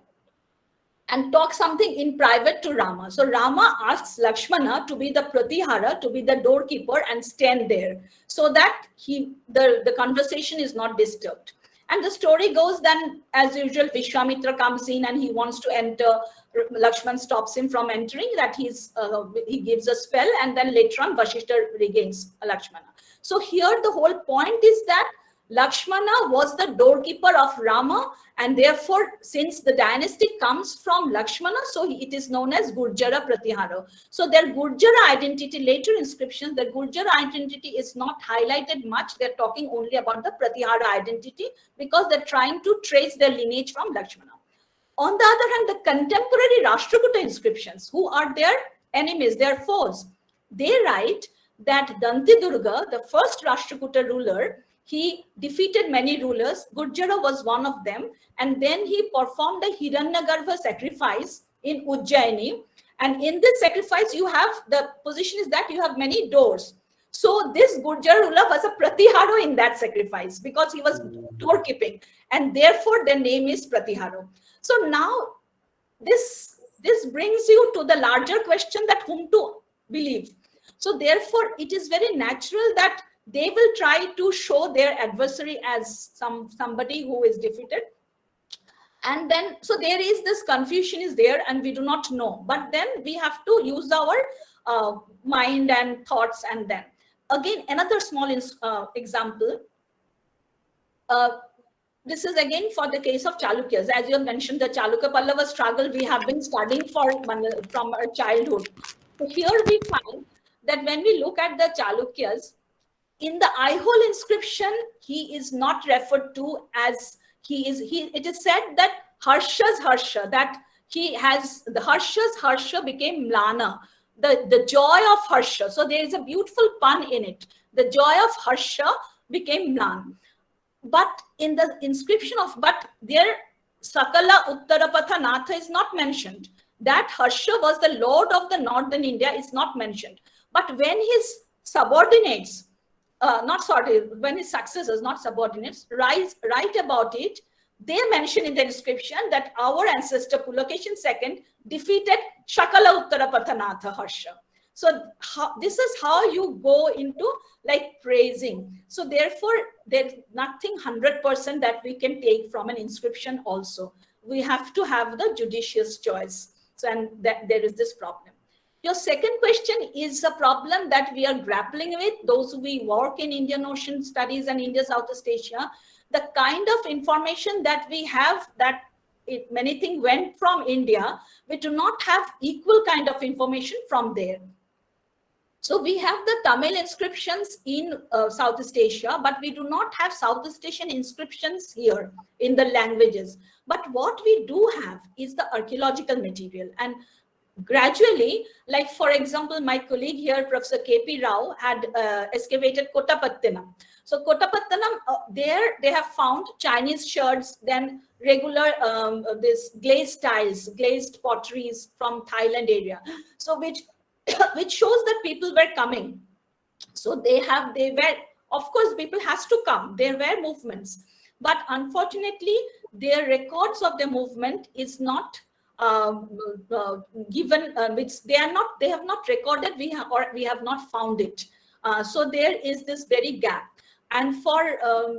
and talk something in private to Rama. So Rama asks Lakshmana to be the Pratihara, to be the doorkeeper and stand there so that the conversation is not disturbed. And the story goes then, as usual, Vishwamitra comes in and he wants to enter. Lakshman stops him from entering, that he gives a spell, and then later on Vasishtha regains Lakshmana. So here the whole point is that Lakshmana was the doorkeeper of Rama, and therefore since the dynasty comes from Lakshmana, so it is known as Gurjara Pratihara. So their Gurjara identity, later inscriptions, the Gurjara identity is not highlighted much. They're talking only about the Pratihara identity because they're trying to trace their lineage from Lakshmana. On the other hand, the contemporary Rashtrakuta inscriptions, who are their enemies, their foes, they write that Danti Durga, the first Rashtrakuta ruler, he defeated many rulers. Gurjara was one of them. And then he performed a Hiranyagarbha sacrifice in Ujjaini. And in this sacrifice, the position is that you have many doors. So this Gurjara ruler was a Pratihara in that sacrifice because he was doorkeeping. And therefore, their name is Pratihara. So now this brings you to the larger question that whom to believe. So therefore, it is very natural that they will try to show their adversary as somebody who is defeated. And then, so there is this confusion is there and we do not know. But then we have to use our mind and thoughts. And then again, another small example. This is again for the case of Chalukyas. As you have mentioned, the Chalukya Pallava struggle we have been studying from our childhood. So here we find that when we look at the Chalukyas, in the Aihole inscription, he is not referred to as it is said that Harsha's Harsha, that he has the Harsha's Harsha became Mlana, the joy of Harsha. So there is a beautiful pun in it. The joy of Harsha became Mlan. But in the inscription there Sakala Uttarapatha Natha is not mentioned. That Harsha was the lord of the northern India is not mentioned. But when his subordinates, when his successors, not subordinates, write about it, they mention in the inscription that our ancestor Pulakeshin II defeated Shakala Uttarapathanatha Harsha. So this is how you go into like praising. So therefore, there's nothing 100% that we can take from an inscription also. We have to have the judicious choice. So, and that there is this problem. Your second question is a problem that we are grappling with, those who we work in Indian Ocean Studies and India Southeast Asia. The kind of information that we have, that many things went from India, we do not have equal kind of information from there. So we have the Tamil inscriptions in Southeast Asia, but we do not have Southeast Asian inscriptions here in the languages. But what we do have is the archaeological material. And gradually, like for example, my colleague here, Professor K.P. Rao, had excavated Kotapattinam. So Kotapattinam, there they have found Chinese sherds, then regular this glazed tiles, glazed potteries from Thailand area. So which shows that people were coming. So they were, of course, people has to come. There were movements, but unfortunately, their records of the movement is not given, which they have not recorded. We have not found it So there is this very gap. And for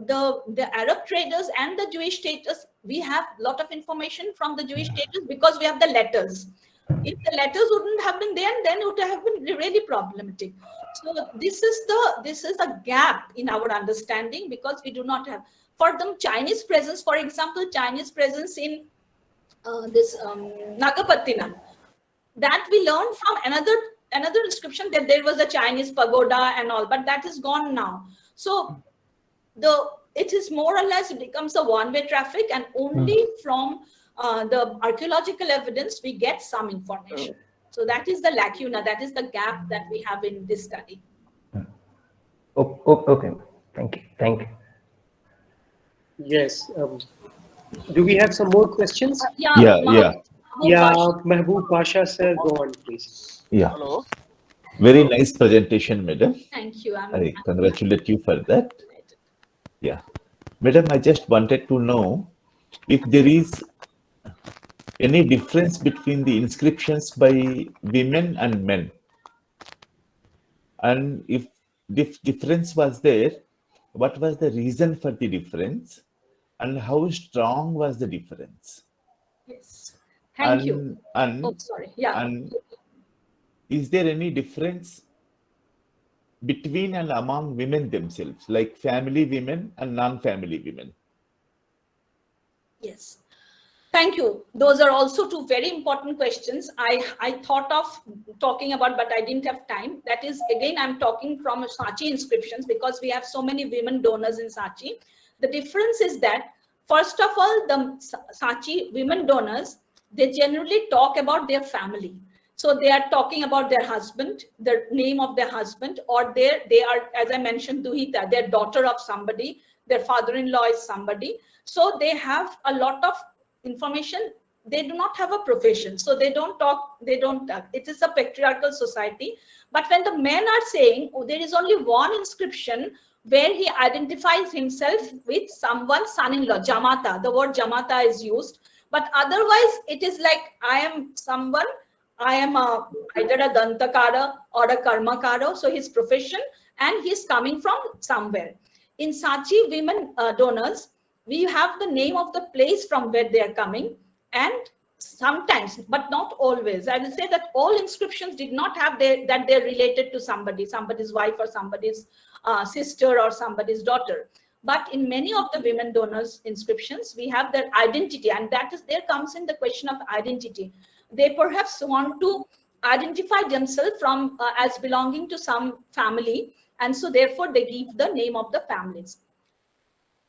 the Arab traders and the Jewish status, we have a lot of information from the Jewish status because we have the letters. If the letters wouldn't have been there, then it would have been really problematic. So this is a gap in our understanding because we do not have. For them, Chinese presence, for example, Chinese presence in this Nagapattinam, that we learned from another inscription that there was a Chinese pagoda and all, but that is gone now. So it is more or less, it becomes a one-way traffic, and only from the archaeological evidence we get some information. So that is the lacuna, that is the gap that we have in this study. Okay, thank you. Yes. Do we have some more questions? Yeah. Mahbub Pasha sir, go on please. Yeah. Hello. Very nice presentation, madam. Thank you. I congratulate you for that. Yeah. Madam, I just wanted to know if there is any difference between the inscriptions by women and men. And if this difference was there, what was the reason for the difference? And how strong was the difference? Yes. Thank you. And sorry. Yeah. And is there any difference between and among women themselves, like family women and non-family women? Yes. Thank you. Those are also two very important questions. I thought of talking about, but I didn't have time. That is, again, I'm talking from Sachi inscriptions because we have so many women donors in Sachi. The difference is that, first of all, the Sachi women donors, they generally talk about their family. So they are talking about their husband, the name of their husband, or they are, as I mentioned, Duhita, their daughter of somebody, their father-in-law is somebody. So they have a lot of information. They do not have a profession. So they don't talk, it is a patriarchal society. But when the men are saying, oh, there is only one inscription where he identifies himself with someone's son-in-law, Jamata, the word Jamata is used. But otherwise, it is like, I am either a Dantakara or a Karmakara, so his profession, and he's coming from somewhere. In Sachi women donors, we have the name of the place from where they are coming, and sometimes, but not always. I will say that all inscriptions did not have that they're related to somebody's wife or somebody's sister or somebody's daughter. But in many of the women donors inscriptions, we have their identity, and that is, there comes in the question of identity. They perhaps want to identify themselves from as belonging to some family, and so therefore they give the name of the families.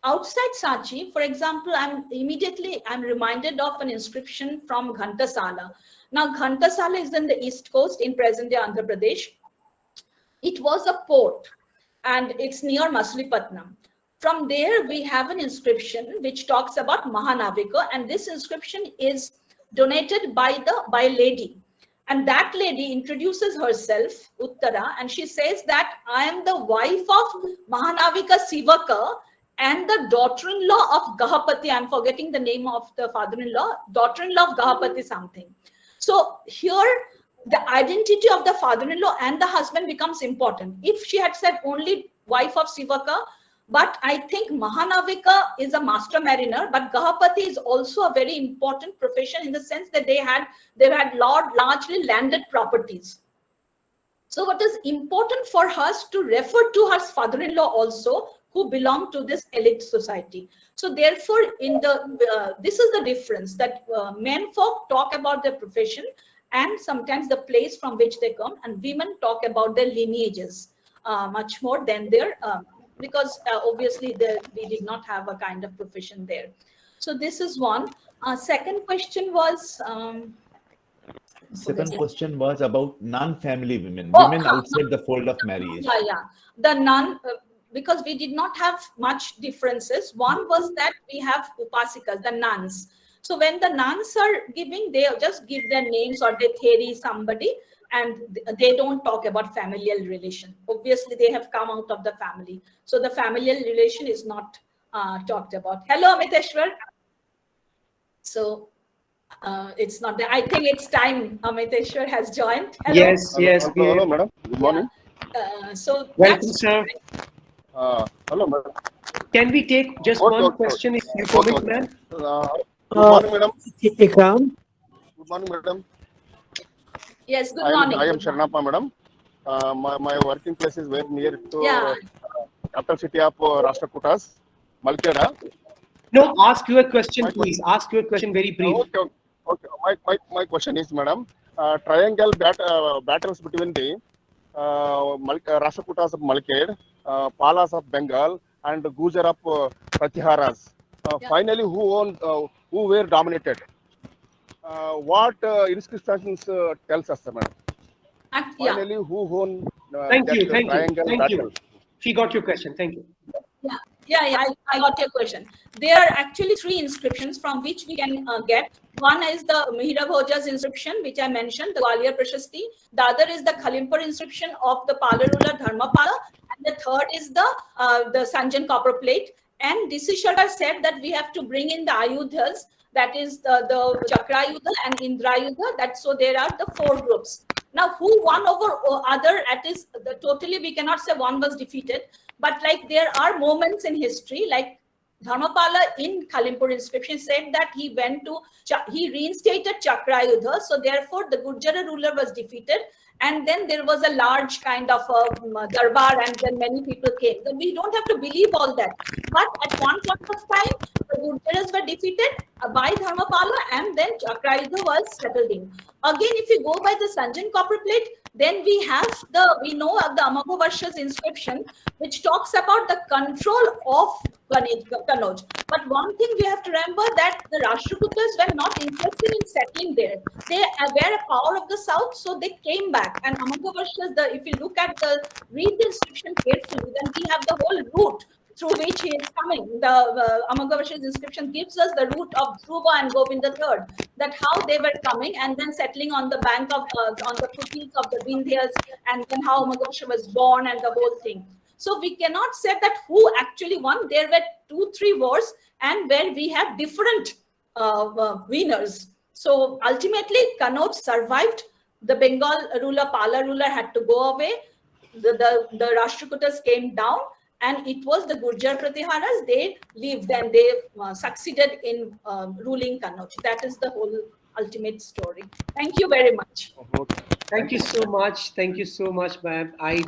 Outside Sachi, for example, I'm reminded of an inscription from Ghantasala. Now, Ghantasala is in the east coast in present-day Andhra Pradesh. It was a port, and it's near Masulipatnam. From there, we have an inscription which talks about Mahanavika, and this inscription is donated by a lady. And that lady introduces herself, Uttara, and she says that I am the wife of Mahanavika Sivaka and the daughter-in-law of Gahapati. I'm forgetting the name of the father-in-law, daughter-in-law of Gahapati something. So here, the identity of the father-in-law and the husband becomes important. If she had said only wife of Sivaka, but I think Mahanavika is a master mariner, but Gahapati is also a very important profession in the sense that they had largely landed properties. So what is important for us to refer to her father-in-law also, who belong to this elite society. So therefore, this is the difference, that men folk talk about their profession and sometimes the place from which they come, and women talk about their lineages much more than their because obviously we did not have a kind of profession there. So this is one. Second question was... Second question was about non-family women, women outside the fold of marriage. Yeah. The non, because we did not have much differences. One was that we have upasikas, the nuns. So when the nuns are giving, they just give their names or they theory somebody, and they don't talk about familial relation. Obviously, they have come out of the family. So the familial relation is not talked about. Hello, Amiteshwar. So it's not there. I think it's time. Amiteshwar has joined. Hello. Yes. Hello, madam. Good morning. So Welcome, that's sir. Hello, madam. Can we take just Okay, one okay. question if you permit, ma'am? Good morning, madam. Ikram. Good morning, madam. yes. Good morning. I am good morning. Sharnappa, madam. My working place is very near to Yeah. capital city of Rashtrakutas, Malkeda. No, ask your question, My please. Ask your question very brief. Okay. My question is, madam, triangle battles between the Rashtrakutas of Malked, Palas of Bengal, and Gujar of Pratiharas. Yeah. Finally, who were dominated? What inscriptions tells us, madam? Yeah. Finally, who won Thank you, that thank you, triangle thank battle? you. She got your question. Thank you. Yeah, I got your question. There are actually 3 inscriptions from which we can get. One is the Mihira Bhoja's inscription, which I mentioned, the Gwalior Prashasti. The other is the Khalimpur inscription of the Pala ruler Dharmapala. And the third is the Sanjan copper plate. And DC Sharma said that we have to bring in the Ayudhas, that is the Chakrayudha and Indrayudha. So there are the 4 groups. Now, who won over other? Totally, we cannot say one was defeated. But like there are moments in history, like Dharmapala in Khalimpur inscription said that he reinstated Chakrayudha. So therefore, the Gurjara ruler was defeated. And then there was a large kind of darbar, and then many people came. So we don't have to believe all that. But at one point of time, the Gurjaras were defeated by Dharmapala, and then Chakrayudha was settled in. Again, if you go by the Sanjan copper plate, then we know of the Amagavarsha's inscription, which talks about the control of Kannauj. But one thing we have to remember, that the Rashtrakutas were not interested in settling there. They were a power of the south, so they came back. And Amagavarsha's, if you read the inscription carefully, then we have the whole route through which he is coming. The Amagavarsha's inscription gives us the route of Dhruva and Govind III, that how they were coming and then settling on the bank of, on the foothills of the Vindhyas, and then how Amagavarsha was born and the whole thing. So we cannot say that who actually won. There were 2-3 wars, and where we have different winners. So ultimately, Kannauj survived. The Bengal ruler, Pala ruler, had to go away. The Rashtrakutas came down, and it was the Gurjar Pratiharas. They lived and they succeeded in ruling Kannauj. That is the whole ultimate story. Thank you very much. Thank you so much. Thank you so much, ma'am. I